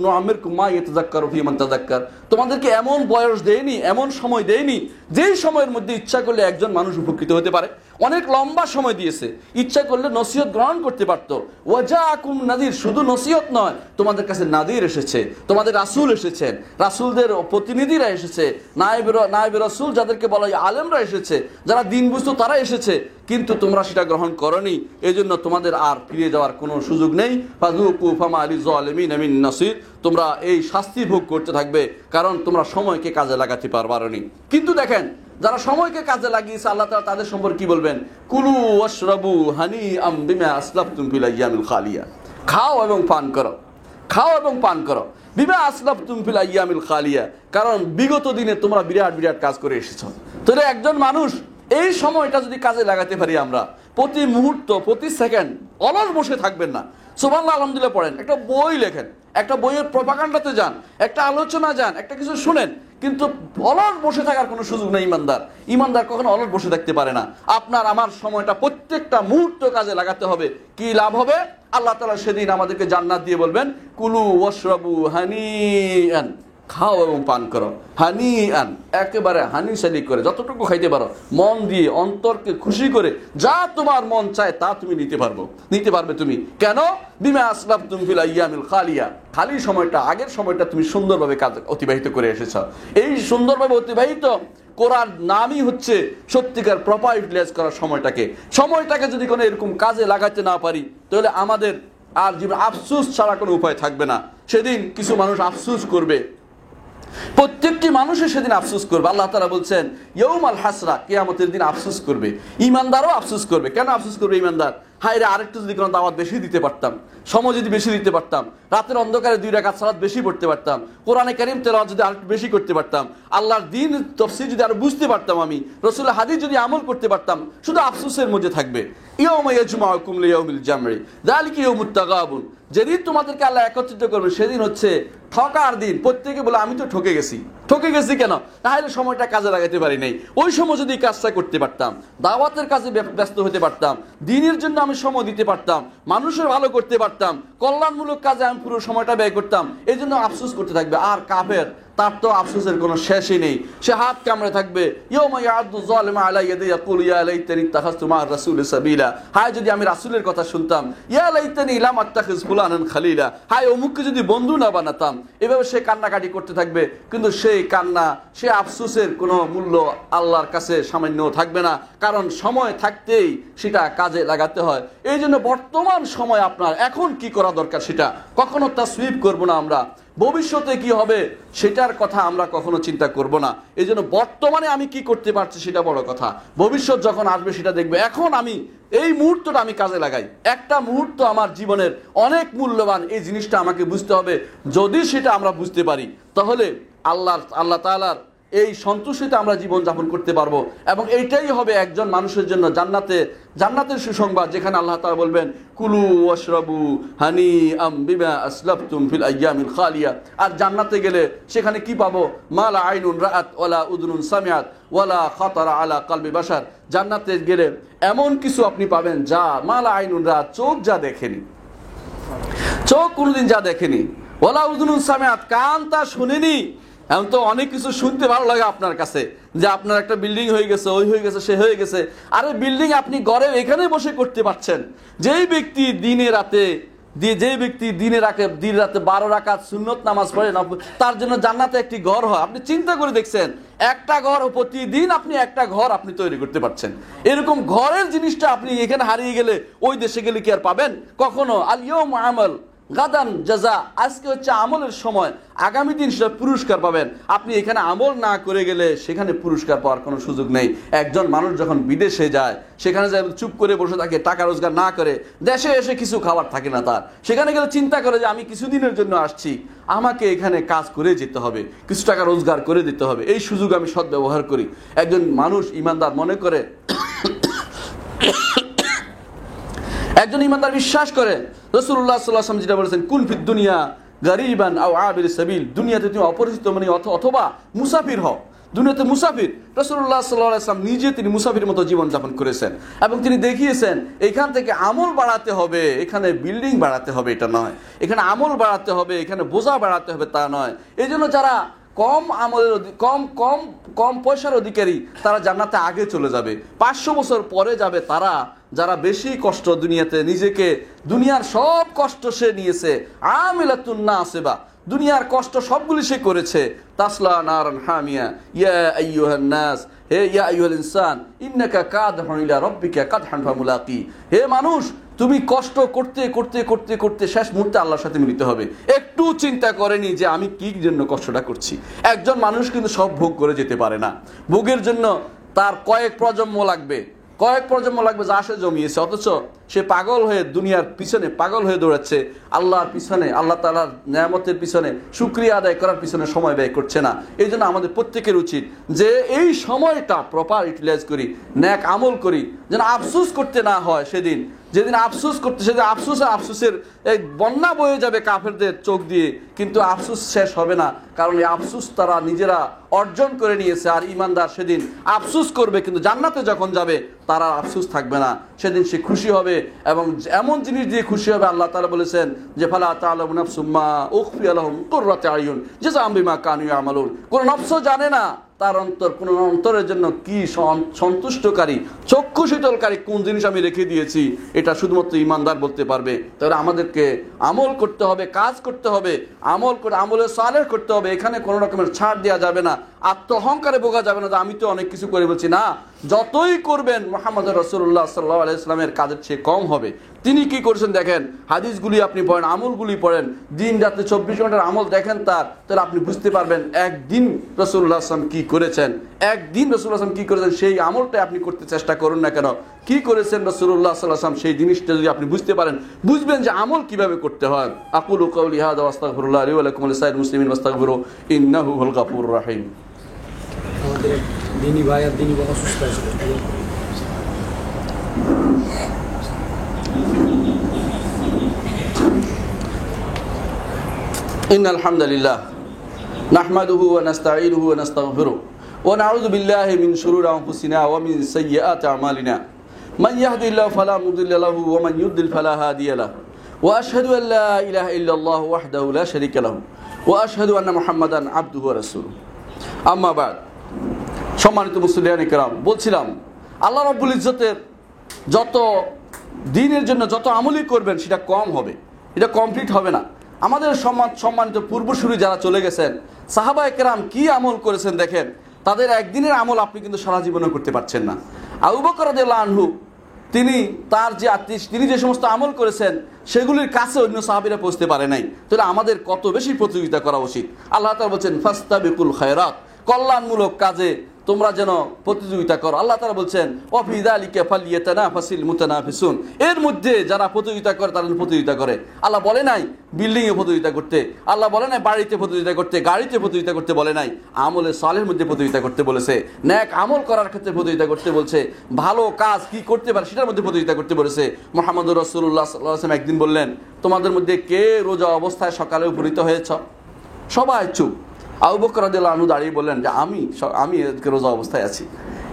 নুআম্মিরকুম মা ইয়াতাযাক্কারু ফী মান তাযাক্কার। তোমাদেরকে এমন বয়স দেয়নি, এমন সময় দেয়নি যেই সময়ের মধ্যে ইচ্ছা করলে একজন মানুষ উপকৃত হতে পারে। অনেক লম্বা সময় দিয়েছে, ইচ্ছা করলে নসিহত গ্রহণ করতে পারত। ওয়া জাআকুম নাযীর, শুধু নসিহত নয়, তোমাদের কাছে নাযীর এসেছে, তোমাদের রাসূল এসেছেন, রাসূলদের প্রতিনিধিরা এসেছে, নায়েবে রাসূল যাদেরকে বলা হয় আলেমরা এসেছে, যারা দিন বুঝতো তারা এসেছে, কিন্তু তোমরা সেটা গ্রহণ করনি। এজন্য তোমাদের আর ফিরে যাওয়ার কোনো সুযোগ নেই। ফাযুকু ফামা লিল যালিমিনা মিন নাসীর, তোমরা এই শাস্তি ভোগ করতে থাকবে, কারণ তোমরা সময়কে কাজে লাগাতে পারবারনি। কিন্তু দেখেন, যারা সময়কে কাজে লাগিয়েছে আল্লাহ তাআলা তাদের সম্পর্কে কি বলবেন? কুলু ওয়াশরাবু হানিআম বিমা আসলাফতুম ফিল আইয়ামিল খালিয়া। খাও এবং পান করো, খাও এবং পান করো, বিমা আসলাফতুম ফিল আইয়ামিল খালিয়া, কারণ বিগত দিনে তোমরা বিরাট বিরাট কাজ করে এসেছো। তাহলে একজন মানুষ এই সময়টা যদি কাজে লাগাতে পারি, আমরা প্রতি মুহূর্ত প্রতি সেকেন্ড অলস বসে থাকবেন না। সুবহানাল্লাহ আলহামদুলিল্লাহ পড়েন, একটা বই লেখেন, একটা বইয়ের প্রপাগান্ডাতে যান, একটা আলোচনা যান, একটা কিছু শুনেন, কিন্তু অলস বসে থাকার কোনো সুযোগ নেই। ইমানদার কখনো অলস বসে থাকতে পারে না। আপনার আমার সময়টা প্রত্যেকটা মুহূর্ত কাজে লাগাতে হবে। কি লাভ হবে? আল্লাহ তাআলা সেদিন আমাদেরকে জান্নাত দিয়ে বলবেন কুলু ওয়াশরাবু হানিআন, খাও এবং পান করো, হানিআন, একেবারে হানিসালি করে, যতটুকু খাইতে পারো, মন দিয়ে, অন্তরকে খুশি করে, যা তোমার মন চায় তা তুমি নিতে পারবে তুমি। কেন? বিমা আসলাফতুম ফিল আইয়ামিল খালিয়া, খালি সময়টা, আগের সময়টা তুমি সুন্দরভাবে কাজ অতিবাহিত করে এসেছো। এই সুন্দরভাবে অতিবাহিত করার নামই হচ্ছে সত্যিকার প্রপার ইউটিলাইজ করার সময়টাকে যদি কোনো এরকম কাজে লাগাতে না পারি, তাহলে আমাদের আর জীবন আফসোস ছাড়া কোনো উপায় থাকবে না। সেদিন কিছু মানুষ আফসোস করবে, প্রত্যেকটি মানুষের সেদিন আফসোস করবে। আল্লাহ তাআলা বলছেন ইয়াউমাল হাসরা, কিয়ামতের দিন আফসোস করবে। ঈমানদারও আফসোস করবে। কেন আফসোস করবে ঈমানদার? হায় রে, আরেকটু যদি কোনো দাওয়াত বেশি দিতে পারতাম, সময় যদি বেশি দিতে পারতাম, রাতের অন্ধকারে 2 রাকাত সালাত বেশি পড়তে পারতাম, কোরআনে কারীম তেলাওয়াত যদি আরেকটু বেশি করতে পারতাম, আল্লাহর দ্বীন তাফসীর যদি আরো বুঝতে পারতাম, আমি রাসূলের হাদিস যদি আমল করতে পারতাম, শুধু আফসোসের মধ্যে থাকবে। ইয়াউমা ইয়াজমাউকুম লিয়াউমিল জামঈ যালিকা ইয়াউমুত তাগাবুন, যেদিন তোমাদেরকে আল্লাহ একত্রিত করবে সেদিন হচ্ছে ঠকার দিন। প্রত্যেকে বলে আমি তো ঠকে গেছি কেন? তাহলে সময়টা কাজে লাগাতে পারি নাই। ওই সময় যদি কাজটা করতে পারতাম, দাওয়াতের কাজে ব্যস্ত হতে পারতাম, দ্বীনের জন্য আমি সময় দিতে পারতাম, মানুষের ভালো করতে পারতাম, কল্যাণমূলক কাজে আমি পুরো সময়টা ব্যয় করতাম, এই জন্য আফসোস করতে থাকবে। আর কাফের, তার তো আফসোসের কোনো শেষই নেই, সে হাত কামড়ে থাকবে। ইয়াউমা ইয়াদু যালিমু আলা ইয়াদি ইয়াকুলু ইয়া লাইতানি ইত্তাখাযতু মা রাসূলি সাবিলা, হায় যদি আমি রাসূলের কথা শুনতাম, ইয়া লাইতানি লাম আত্তাখিজ ফুলানান খালিলা, হায় অমুককে যদি বন্ধু না বানাতাম। এভাবে সে কান্নাকাটি করতে থাকবে, কিন্তু সেই কান্না, সে আফসোসের কোনো মূল্য আল্লাহর কাছে সামান্য থাকবে না, কারণ সময় থাকতেই সেটা কাজে লাগাতে হয়। এই জন্য বর্তমান সময় আপনার এখন কি করা দরকার সেটা কখনো তাসওয়িব করব না আমরা, ভবিষ্যতে কি হবে সেটার কথা আমরা কখনো চিন্তা করব না। এই জন্য বর্তমানে আমি কি করতে পারছি সেটা বড় কথা, ভবিষ্যৎ যখন আসবে সেটা দেখবে। এখন আমি এই মুহূর্তটা আমি কাজে লাগাই, একটা মুহূর্ত আমার জীবনের অনেক মূল্যবান, এই জিনিসটা আমাকে বুঝতে হবে। যদি সেটা আমরা বুঝতে পারি তাহলে আল্লাহ তাআলার এই সন্তুষ্টিতে আমরা জীবন যাপন করতে পারবো, এবং এইটাই হবে একজন মানুষের জন্য জান্নাতের সুসংবাদ, যেখানে আল্লাহ তাআলা বলবেন কুলু ওয়াশরাবু হানিআম বিমা আসলাফতুম ফিল আইয়ামিল খালিয়া। আর জান্নাতে গেলে সেখানে কি পাবো? মা লা আইনুন রাআত ওয়ালা উযুনুন সামিআত ওয়ালা খাতারা আলা কলবি বাশার। জান্নাতে গেলে এমন কিছু আপনি পাবেন যা মা লা আইনুন রাআত, চোখ যা দেখেনি, চোখ কোনোদিন যা দেখেনি, ওয়ালা উযুনুন সামিআত, কান তা শুনেনি। এখন তো অনেক কিছু শুনতে ভালো লাগে আপনার কাছে, যে আপনার একটা বিল্ডিং হয়ে গেছে, ওই হয়ে গেছে, সে হয়ে গেছে। আরে বিল্ডিং আপনি ঘরে এখানে বসে করতে পারছেন। যেই ব্যক্তি দিনে রাতে 12 রাকাত সুন্নত নামাজ পড়ে, তার জন্য জান্নাতে একটি ঘর হয়। আপনি চিন্তা করে দেখছেন, একটা ঘর প্রতিদিন আপনি একটা ঘর আপনি তৈরি করতে পারছেন। এরকম ঘরের জিনিসটা আপনি এখানে হারিয়ে গেলে ওই দেশে গেলে কি আর পাবেন কখনো? আল ইয়াউম আমাল গাদান জাযা, আজকে হচ্ছে আমলের সময়, আগামী দিন সেটা পুরস্কার পাবেন। আপনি এখানে আমল না করে গেলে সেখানে পুরস্কার পাওয়ার কোনো সুযোগ নেই। একজন মানুষ যখন বিদেশে যায়, সেখানে যায় চুপ করে বসে থাকে, টাকা রোজগার না করে, দেশে এসে কিছু খাবার থাকে না তার, সেখানে গেলে চিন্তা করে যে আমি কিছুদিনের জন্য আসছি, আমাকে এখানে কাজ করে যেতে হবে, কিছু টাকা রোজগার করে দিতে হবে, এই সুযোগ আমি সদ্ব্যবহার করি। একজন মানুষ ইমানদার মনে করে, একজন ইমানদার বিশ্বাস করে রাসূলুল্লাহ সাল্লাল্লাহু আলাইহি ওয়াসাল্লাম যেটা বলেছেন, কুন ফিদ দুনিয়া গারিবান আও আবির সাবিল, দুনিয়াতে তুমি অপরিচিত মানে অথবা মুসাফির হও, দুনিয়াতে মুসাফির। রাসূলুল্লাহ সাল্লাল্লাহু আলাইহি ওয়াসাল্লাম নিজে তিনি মুসাফির মতো জীবন যাপন করেছেন, এবং তিনি দেখিয়েছেন এখান থেকে আমল বাড়াতে হবে, এখানে বিল্ডিং বাড়াতে হবে এটা নয়, এখানে আমল বাড়াতে হবে, এখানে বোঝা বাড়াতে হবে তা নয়। এই জন্য যারা কম আমলের কম পয়সার অধিকারী তারা জান্নাতে আগে চলে যাবে, 500 বছর পরে যাবে তারা যারা বেশি কষ্ট দুনিয়াতে, নিজেকে দুনিয়ার সব কষ্ট সে নিয়েছে, আমিলাতুন নাসিবা, দুনিয়ার কষ্ট সবগুলি সে করেছে। তাসলা নারান হামিয়া, ইয়া আইয়ুহান নাস, হে ইয়া আইয়ুহাল ইনসান ইন্নাকা কাদহুন ইলা রাব্বিকা কাদহান ফামুলাকি, হে মানুষ তুমি কষ্ট করতে করতে করতে করতে শেষ মুহূর্তে আল্লাহর সাথে মিলিত হবে। একটু চিন্তা করেনি যে আমি কি জন্য কষ্টটা করছি। একজন মানুষ কিন্তু সব ভোগ করে যেতে পারে না, ভোগের জন্য তার কয়েক প্রজন্ম লাগবে যা সে জমিয়েছে, অথচ সে পাগল হয়ে দুনিয়ার পিছনে পাগল হয়ে দৌড়াচ্ছে, আল্লাহর পিছনে, আল্লাহ তাআলার নেয়ামতের পিছনে, শুকরিয়া আদায় করার পিছনে সময় ব্যয় করছে না। এই জন্য আমাদের প্রত্যেকের উচিত যে এই সময়টা প্রপার ইউটিলাইজ করি, নেক আমল করি, যেন আফসোস করতে না হয়। যেদিন আফসোস করতে, সেদিন আফসোসের এই বন্যা বয়ে যাবে কাফেরদের চোখ দিয়ে, কিন্তু আফসোস শেষ হবে না, কারণ এই আফসোস তারা নিজেরা অর্জন করে নিয়েছে। আর ইমানদার সেদিন আফসোস করবে, কিন্তু জান্নাতে যখন যাবে তারা আফসোস থাকবে না, সেদিন সে খুশি হবে, এবং এমন জিনিস দিয়ে খুশি হবে। আল্লাহ তাআলা বলেছেন যে ফালা তা'লামু নাফসুম মা উখফিয়া লাহুম কুররাতু আয়ুন জাযাআম বিমা কানু ইয়ামালুন, কোন নফস জানে না তার কোন অন্তরের জন্য কি সন্তুষ্টকারী, চক্ষু শীতলকারী কোন জিনিস আমি রেখে দিয়েছি, এটা শুধুমাত্র ইমানদার বলতে পারবে। তাহলে আমাদেরকে আমল করতে হবে, কাজ করতে হবে, আমলে সালেহ করতে হবে। এখানে কোনো রকমের ছাড় দেওয়া যাবে না, আত্ম অহংকারে ভোগা যাবে না যে আমি তো অনেক কিছু করে বলছি। না, যতই করবেন মুহাম্মদ রাসূলুল্লাহ সাল্লাল্লাহু আলাইহি ওয়াসাল্লামের কাজের চেয়ে কম হবে। তিনি কি করেছেন দেখেন, হাদিসগুলি আপনি পড়েন, আমলগুলি পড়েন, দিন রাতে 24 ঘন্টার আমল দেখেন তাহলে আপনি বুঝতে পারবেন একদিন রাসূলুল্লাহ সাল্লাল্লাহু আলাইহি ওয়াসাল্লাম কি করেছেন, একদিন রাসূলুল্লাহ সাল্লাল্লাহু আলাইহি ওয়াসাল্লাম কি করেছেন, সেই আমলটা আপনি করতে চেষ্টা করুন না কেন, কি করেছেন রাসূলুল্লাহ সাল্লাল্লাহু আলাইহি ওয়াসাল্লাম, সেই জিনিসটা যদি আপনি বুঝতে পারেন, বুঝবেন যে আমল কিভাবে করতে হয়। আকুলু কাওলি হাযা ওয়া আস্তাগফিরুল্লাহ লি ওয়া লাকুম ওয়া লিসাইরিল মুসলিমিন ওয়াস্তাগফিরু ইন্নাহু হুল গাফুরুর রাহিম। আমাদের দিনী ভাই আর দিনী বাবা সুস্থ আছে। ইন্নাল হামদালিল্লাহ নাহমাদুহু ওয়া নাস্তাঈনুহু ওয়া নাস্তাগফিরু ওয়া নাউযু বিল্লাহি মিন শুরুরি আনফুসিনা ওয়া মিন সাইয়্যাতি আমালিনা মান ইয়াহদিহিল্লাহু ফালা মুদিল্লা লাহু ওয়া মান ইউদ্লিল ফালা হাদিয়া লাহু ওয়া আশহাদু আল লা ইলাহা ইল্লাল্লাহু ওয়াহদাহু লা শারীকা লাহু ওয়া আশহাদু আন্না মুহাম্মাদান আবদুহু ওয়া রাসূলুহু। আম্মা বাদ, সম্মানিত মুসলিয়ানে কেরাম, বলছিলাম আল্লাহ রাব্বুল ইজ্জতের যত দিনের জন্য যত আমলই করবেন সেটা কম হবে, এটা কমপ্লিট হবে না। আমাদের সম্মানিত পূর্বসূরি যারা চলে গেছেন, সাহাবায়ে কেরাম কি আমল করেছেন দেখেন, তাদের একদিনের আমল আপনি কিন্তু সারা জীবনে করতে পারছেন না। আবু বকর রাদিয়াল্লাহু আনহু তিনি তার যে তিনি যে সমস্ত আমল করেছেন সেগুলির কাছে অন্য সাহাবীরা পৌঁছতে পারে নাই। তাহলে আমাদের কত বেশি প্রতিযোগিতা করা উচিত। আল্লাহ তাআলা বলছেন ফাস্তাবিকুল খায়রাত, কল্যাণমূলক কাজে তোমরা যেন প্রতিযোগিতা করো। আল্লাহ তাআলা বলছেন ওয়াফি যালিকা ফালইয়াতানাফাসিল মুতানাফিসুন, এর মধ্যে যারা প্রতিযোগিতা করে তারা প্রতিযোগিতা করে। আল্লাহ বলে নাই বিল্ডিং এ প্রতিযোগিতা করতে, আল্লাহ বলে নাই বাড়িতে প্রতিযোগিতা করতে, গাড়িতে প্রতিযোগিতা করতে বলে নাই, আমলে সালেহের মধ্যে প্রতিযোগিতা করতে বলেছে, নেক আমল করার ক্ষেত্রে প্রতিযোগিতা করতে বলছে, ভালো কাজ কি করতে পারে সেটার মধ্যে প্রতিযোগিতা করতে বলেছে। মুহাম্মদুর রাসূলুল্লাহ সাল্লাল্লাহু আলাইহি ওয়াসাল্লাম একদিন বললেন তোমাদের মধ্যে কে রোজা অবস্থায় সকালে উপনীত হয়েছ? সবাই চুপ। আবু বকর রাদিয়াল্লাহু আনহু দাঁড়িয়ে বললেন যে আমি রোজা অবস্থায় আছি।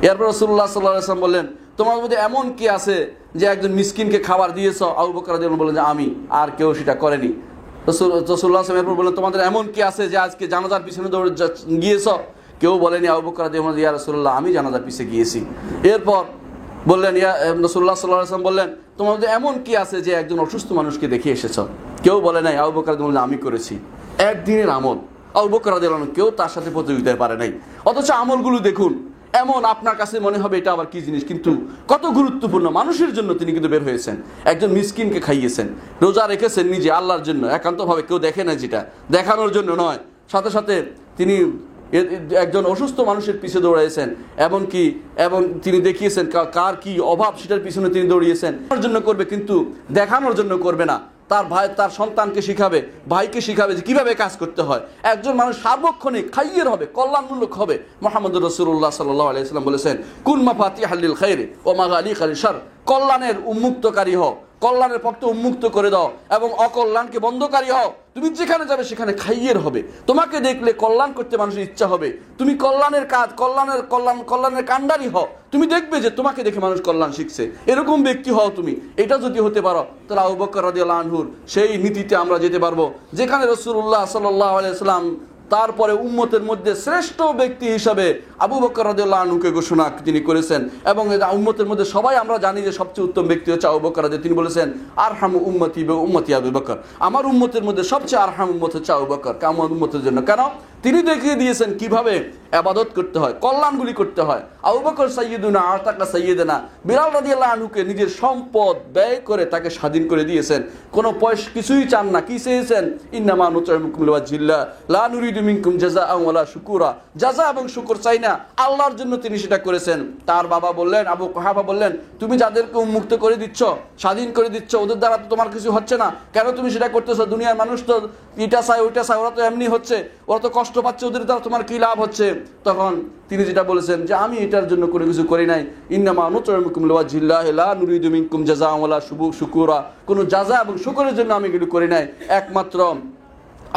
এরপর রাসূলুল্লাহ সাল্লাল্লাহু আলাইহি ওয়াসাল্লাম বললেন তোমার মধ্যে এমন কি আছে যে একজন মিসকিনকে খাবার দিয়েছ? আবু বকর রাদিয়াল্লাহু আনহু বললেন যে আমি, আর কেউ সেটা করেনি। রাসূলুল্লাহ সাল্লাল্লাহু আলাইহি ওয়াসাল্লাম বললেন তোমাদের এমন কি আছে যে আজকে জানাজার পিছনে দৌড়ে গিয়েছ? কেউ বলেনি। আবু বকর রাদিয়াল্লাহু আনহু ইয়া রাসূলুল্লাহ আমি জানাজার পিছে গিয়েছি। এরপর বললেন রাসূলুল্লাহ সাল্লাল্লাহু আলাইহি ওয়াসাল্লাম বললেন তোমার মধ্যে এমন কি আছে যে একজন অসুস্থ মানুষকে দেখে এসেছ? কেউ বলে নাই। আবু বকর রাদিয়াল্লাহু আনহু আমি করেছি। একদিনের আমল। আবু বকর রাদিয়াল্লাহু আনহু কেউ তার সাথে প্রতিযোগিতায় পারে নাই। অথচ আমলগুলো দেখুন, এমন আপনার কাছে মনে হবে এটা আবার কি জিনিস, কিন্তু কত গুরুত্বপূর্ণ। মানুষের জন্য তিনি কিন্তু বের হয়েছেন, একজন মিসকিনকে খাইয়েছেন, রোজা রেখেছেন নিজে আল্লাহর জন্য একান্তভাবে, কেউ দেখে না, যেটা দেখানোর জন্য নয়। সাথে সাথে তিনি একজন অসুস্থ মানুষের পিছে দৌড়িয়েছেন, এবং তিনি দেখিয়েছেন কার কি অভাব সেটার পিছনে তিনি দৌড়িয়েছেন। জন্য করবে কিন্তু দেখানোর জন্য করবে না। তার ভাই তার সন্তানকে শিখাবে, ভাইকে শিখাবে যে কিভাবে কাজ করতে হয়। একজন মানুষ সার্বক্ষণিক খাইয়ের হবে, কল্যাণমূলক হবে। মুহাম্মদুর রাসূলুল্লাহ সাল্লাল্লাহু আলাইহি ওয়াসাল্লাম বলেছেন কুন মাফাতিহাল লিল খাইরি ওয়া মাগালিকাল শার, কল্যাণের উন্মুক্তকারী হও, কল্যাণের পথকে উন্মুক্ত করে দাও এবং অকল্যাণকে বন্ধকারী হও। তুমি যেখানে যাবে সেখানে খাইয়ের হবে, তোমাকে দেখলে কল্যাণ করতে মানুষের ইচ্ছা হবে। তুমি কল্যাণের কাজ, কল্যাণের কাণ্ডারি হও, তুমি দেখবে যে তোমাকে দেখে মানুষ কল্যাণ শিখছে, এরকম ব্যক্তি হও তুমি। এটা যদি হতে পারো তাহলে আবু বকর রাদিয়াল্লাহু আনহুর সেই নীতিতে আমরা যেতে পারবো, যেখানে রাসূলুল্লাহ সাল্লাল্লাহু আলাইহি ওয়াসাল্লাম তারপরে উম্মতের মধ্যে শ্রেষ্ঠ ব্যক্তি হিসাবে আবু বকর রাদিয়াল্লাহু আনহুকে ঘোষণা তিনি করেছেন। এবং উম্মতের মধ্যে সবাই আমরা জানি যে সবচেয়ে উত্তম ব্যক্তি হচ্ছে আবু বকর রাদিয়াল্লাহু, তিনি বলেছেন আরহামু উম্মতি বি উম্মতি আবু বকর, আমার উম্মতের মধ্যে সবচেয়ে আরহাম উম্মত হচ্ছে আবু বকর, আমার উম্মতের জন্য। কেন? তিনি দেখিয়ে দিয়েছেন কিভাবে ইবাদত করতে হয়, কল্যাণগুলি করতে হয়। আবু বকর সাইয়্যিদুনা আতাকা সাইয়্যিদানা, বিলাল রাদিয়াল্লাহু আনহুকে নিজের সম্পদ ব্যয় করে তাকে স্বাধীন করে দিয়েছেন, কোনো পয়সা কিছুই চান না। কি চেয়েছেন? ইন্নামা নুতইমুকুম লিওয়াজহিল্লাহ লা নুরিদু মিনকুম জাযাআন ওয়ালা শুকুরা, জাযা এবং শুকর চাই না, আল্লাহর জন্য তিনি সেটা করেছেন। তার বাবা বললেন, আবু কুহাফা বললেন তুমি যাদেরকে উন্মুক্ত করে দিচ্ছ, স্বাধীন করে দিচ্ছ, ওদের দ্বারা তো তোমার কিছু হচ্ছে না, কেন তুমি সেটা করতেছো? দুনিয়ার মানুষ তো এটা চায় ওইটা চায়, ওরা তো এমনি হচ্ছে, ওরা তো কষ্ট পাচ্ছে, ওদের দ্বারা তোমার কি লাভ হচ্ছে? তখন তিনি যেটা বলেছেন যে আমি এটার জন্য কোনো কিছু করি নাই, ইন্নামা নুতইমুকুম লিওয়াজহিল্লাহ লা নুরিদু মিনকুম জাযাআন ওয়ালা শুকুরা, কোনো জাযা এবং শুকরের জন্য আমি এগুলো করি নাই, একমাত্র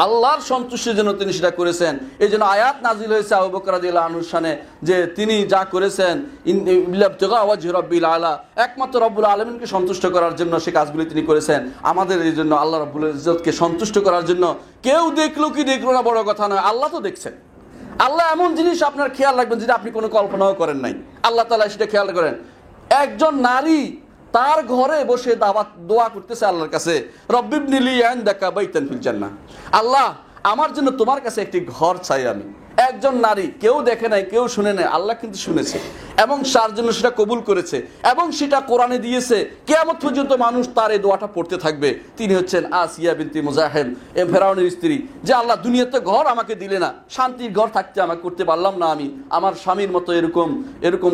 আল্লাহর সন্তুষ্টির জন্য তিনি সেটা করেছেন। এই জন্য আয়াত নাজিল হয়েছে আবু বকর রাদিয়াল্লাহু আনহুর শানে যে তিনি যা করেছেন ইবতিগা ওয়াজহি রাব্বিল আলা, একমাত্র রব্বুল আলামিনকে সন্তুষ্ট করার জন্য সে কাজগুলি তিনি করেছেন। আমাদের এই জন্য আল্লাহ রাব্বুল ইজ্জতকে সন্তুষ্ট করার জন্য কেউ দেখলো কি দেখলো না বড় কথা নয়, আল্লাহ তো দেখছেন। আল্লাহ এমন জিনিস আপনার খেয়াল রাখবেন যেটা আপনি কোনো কল্পনাও করেন নাই, আল্লাহ তাআলা সেটা খেয়াল করেন। একজন নারী তার ঘরে বসে দাওয়াত দোয়া করতেছে আল্লাহর কাছে, রব্বিবনিলি ইনদাকা বাইতান ফিল জান্নাহ, আল্লাহ আমার জন্য তোমার কাছে একটি ঘর চাই আমি। একজন নারী, কেউ দেখে নাই, কেউ শুনে নাই, আল্লাহ কিন্তু শুনেছে এবং তার জন্য সেটা কবুল করেছে এবং সেটা কোরআনে দিয়েছে। কিয়ামত পর্যন্ত মানুষ তার এই দোয়াটা পড়তে থাকবে। তিনি হচ্ছেন আসিয়া বিনতে মুজাহিম, ফেরাউনের স্ত্রী, যে আল্লাহ দুনিয়াতে ঘর আমাকে দিলে না, শান্তির ঘর থাকতে আমাকে করতে পারলাম না, আমি আমার স্বামীর মতো এরকম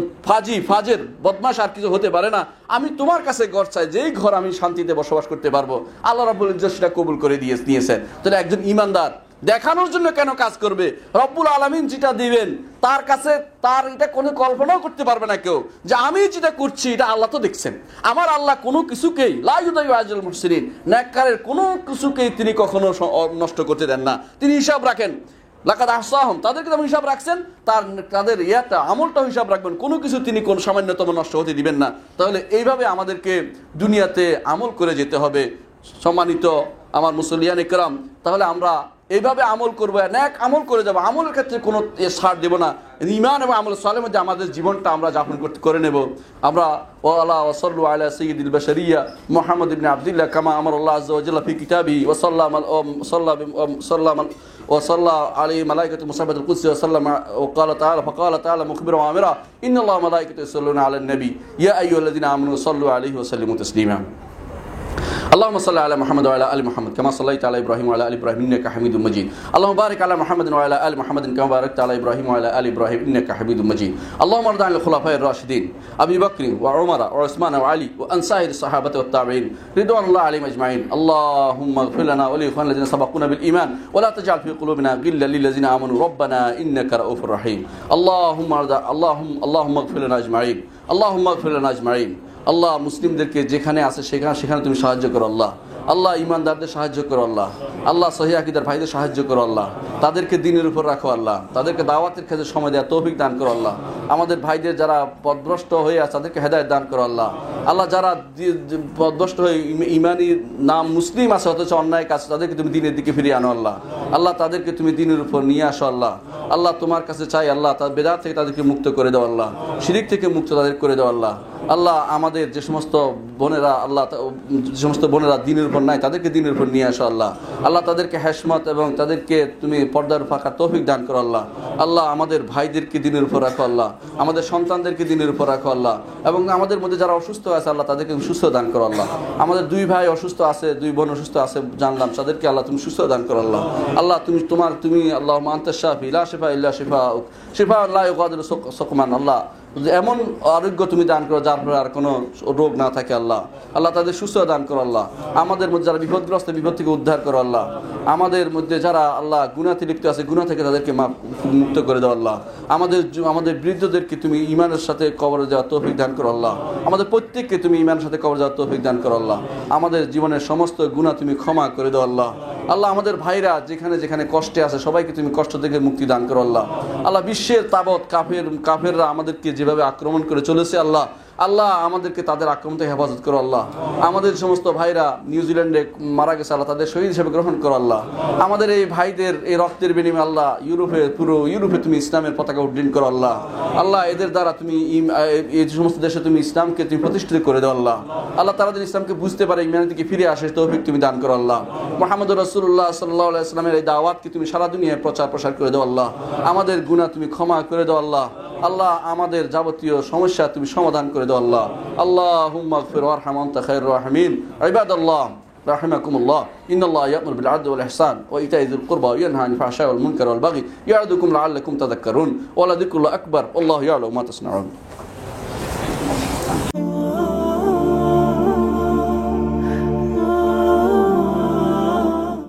ফাজের বদমাশ আর কিছু হতে পারে না, আমি তোমার কাছে ঘর চাই, যেই ঘর আমি শান্তিতে বসবাস করতে পারবো। আল্লাহ রাব্বুল ইজ্জত সেটা কবুল করে নিয়েছেন। তাহলে একজন ঈমানদার দেখানোর জন্য কেন কাজ করবে? রব্বুল আলামিন যেটা দিবেন তার কাছে তার এটা কোনো কল্পনাও করতে পারবে না কেউ, যে আমি যেটা করছি এটা আল্লাহ তো দেখছেন। আমার আল্লাহ কোনো কিছুকেই লা ইউদাইউ আজরুল মুহসিনিন, নেককারের কোনো কিছুকেই তিনি কখনো নষ্ট করতে দেন না, তিনি হিসাব রাখেন। লাকাদ আহসাহুম, তাদেরকে যেমন হিসাব রাখছেন তাদের আমলটাও হিসাব রাখবেন, কোনো কিছু তিনি কোন সামান্যতম নষ্ট হতে দিবেন না। তাহলে এইভাবে আমাদেরকে দুনিয়াতে আমল করে যেতে হবে। সম্মানিত আমার মুসলিয়ান ইকরাম, তাহলে আমরা এইভাবে আমল করবো, নেক আমল করে যাবো, আমলের ক্ষেত্রে কোনো ছাড় দেব না। ঈমান এবং আমল সালেহের মধ্যে আমাদের জীবনটা আমরা যাপন করে নেব। আমরা ওয়ালা ওয়াসাল্লু আলা সাইয়্যিদিল বাশারিয়া মুহাম্মদ ইবনে আবদুল্লাহ কামা আমারাল্লাহু আযজা ওয়া জাল্লা ফি কিতাবিহি ওয়া وصلى عليه ملائكة مصابة القدس وسلم وقال تعالى فقال تعالى مخبرا وامرا إن الله وملائكته يصلون على النبي يا أيها الذين آمنوا صلوا عليه وسلموا تسليما اللهم صل على محمد وعلى ال محمد كما صليت على ابراهيم وعلى ال ابراهيم انك حميد مجيد اللهم بارك على محمد وعلى ال محمد كما باركت على ابراهيم وعلى ال ابراهيم انك حميد مجيد اللهم ارض عن الخلفاء الراشدين ابي بكر وعمر وعثمان وعلي وان سائر الصحابه والتابعين رضوان الله عليهم اجمعين اللهم اغفر لنا ولاخواننا الذين سبقونا بالايمان ولا تجعل في قلوبنا غلا للذين امنوا ربنا انك رؤوف رحيم اللهم اغفر لنا اجمعين اللهم اغفر لنا اجمعين আল্লাহ মুসলিমদেরকে যেখানে আছে সেখানে তুমি সাহায্য করো আল্লাহ। আল্লাহ ইমানদারদের সাহায্য করো আল্লাহ। আল্লাহ সহিহ আকীদার ভাইদের সাহায্য করো আল্লাহ। তাদেরকে দ্বীনের উপর রাখো আল্লাহ। তাদেরকে দাওয়াতের কাজে সময় দেওয়া তৌফিক দান করো আল্লাহ। আমাদের ভাইদের যারা পথভ্রষ্ট হয়ে আছে তাদেরকে হেদায়েত দান করো আল্লাহ। আল্লাহ যারা পথভ্রষ্ট হয়ে ইমানি নাম মুসলিম আছে অথচ অন্যায় কাজ, তাদেরকে তুমি দ্বীনের দিকে ফিরিয়ে আনো আল্লাহ। আল্লাহ তাদেরকে তুমি দ্বীনের উপর নিয়ে আসো আল্লাহ। আল্লাহ তোমার কাছে চাই আল্লাহ তার বেদাত থেকে তাদেরকে মুক্ত করে দাও আল্লাহ। শিরিক থেকে মুক্ত তাদের করে দাও আল্লাহ। আল্লাহ আমাদের যে সমস্ত বোনেরা দ্বীনের উপর নাই তাদেরকে দ্বীনের উপর নিয়ে আসো আল্লাহ। আল্লাহ তাদেরকে হেশমত এবং তাদেরকে তুমি পর্দার ফাঁকা তৌফিক দান করো আল্লাহ। আল্লাহ আমাদের ভাইদেরকে দ্বীনের উপর রাখো আল্লাহ। আমাদের সন্তানদেরকে দ্বীনের উপর রাখো আল্লাহ। এবং আমাদের মধ্যে যারা অসুস্থ আছে আল্লাহ তাদেরকে সুস্থ দান করো আল্লাহ। আমাদের দুই ভাই অসুস্থ আছে, দুই বোন অসুস্থ আছে জানলাম, তাদেরকে আল্লাহ তুমি সুস্থ দান করো আল্লাহ। আল্লাহ তুমি আল্লাহ আনতাশ শাফি লা শিফা ইল্লা শিফাউক শিফা লা ইউগাদিরু সাকমান। আল্লাহ এমন আরোগ্য তুমি দান করো যার ফলে আর কোনো রোগ না থাকে আল্লাহ। আল্লাহ তাদের সুস্থ দান করো আল্লাহ। আমাদের মধ্যে যারা বিপদগ্রস্ত বিপদ থেকে উদ্ধার করো আল্লাহ। আমাদের মধ্যে যারা আল্লাহ গুনাহে লিপ্ত আছে গুনাহ থেকে তাদেরকে মুক্ত করে দাও আল্লাহ। আমাদের বৃদ্ধদেরকে তুমি ঈমানের সাথে কবরে যাওয়ার তৌফিক দান করো আল্লাহ। আমাদের প্রত্যেককে তুমি ঈমানের সাথে কবরে যাওয়ার তৌফিক দান করো আল্লাহ। আমাদের জীবনের সমস্ত গুনাহ তুমি ক্ষমা করে দাও আল্লাহ। আল্লাহ আমাদের ভাইরা যেখানে যেখানে কষ্টে আছে সবাইকে তুমি কষ্ট থেকে মুক্তি দান করো আল্লাহ। আল্লাহ বিশ্বের তাবৎ কাফেররা আমাদেরকে যেভাবে আক্রমণ করে চলেছে আল্লাহ, আল্লাহ আমাদেরকে তাদের আক্রমণ থেকে হেফাজত করো আল্লাহ। আমাদের সমস্ত ভাইরা নিউজিল্যান্ডে মারা গেছে আল্লাহ, তাদের শহীদ হিসেবে গ্রহণ করো আল্লাহ। আমাদের এই ভাইদের এই রক্তের বিনিময়ে আল্লাহ পুরো ইউরোপে তুমি ইসলামের পতাকা উড্ডীন করো আল্লাহ। আল্লাহ এদের দ্বারা তুমি এই সমস্ত দেশে তুমি ইসলামকে তুমি প্রতিষ্ঠিত করে দাও আল্লাহ। আল্লাহ তারা যেন ইসলামকে বুঝতে পারে, ইমানের দিকে ফিরে আসে তৌফিক তুমি দান করো আল্লাহ। মুহাম্মদুর রাসূলুল্লাহ সাল্লাল্লাহু আলাইহি ওয়াসাল্লামের এই দাওয়াতকে তুমি সারা দুনিয়ায় প্রচার করে দাও আল্লাহ। আমাদের গুনাহ তুমি ক্ষমা করে দাও আল্লাহ। আল্লাহ আমাদের যাবতীয় সমস্যা তুমি সমাধান করে দাও আল্লাহ। আল্লাহুম্মা আগফির ওয়ারহাম আনতা খায়রুর রাহিমিন। ইবাদাল্লাহ রাহিমাকুমুল্লাহ ইন্নাল্লাহা ইয়া'মুরু বিল 'আদলি ওয়াল ইহসান ওয়া ইতা'i যিল কুরবা ওয়া ইয়ানহা আনিল ফাহশা'i ওয়াল মুনকারি ওয়াল বাগই ইয়া'ইদুকুম লা'আল্লাকুম তাযাক্কারুন ওয়া লাযিকরুল্লাহি আকবার ওয়াল্লাহু ইয়া'লামু মা তাসনা'উন।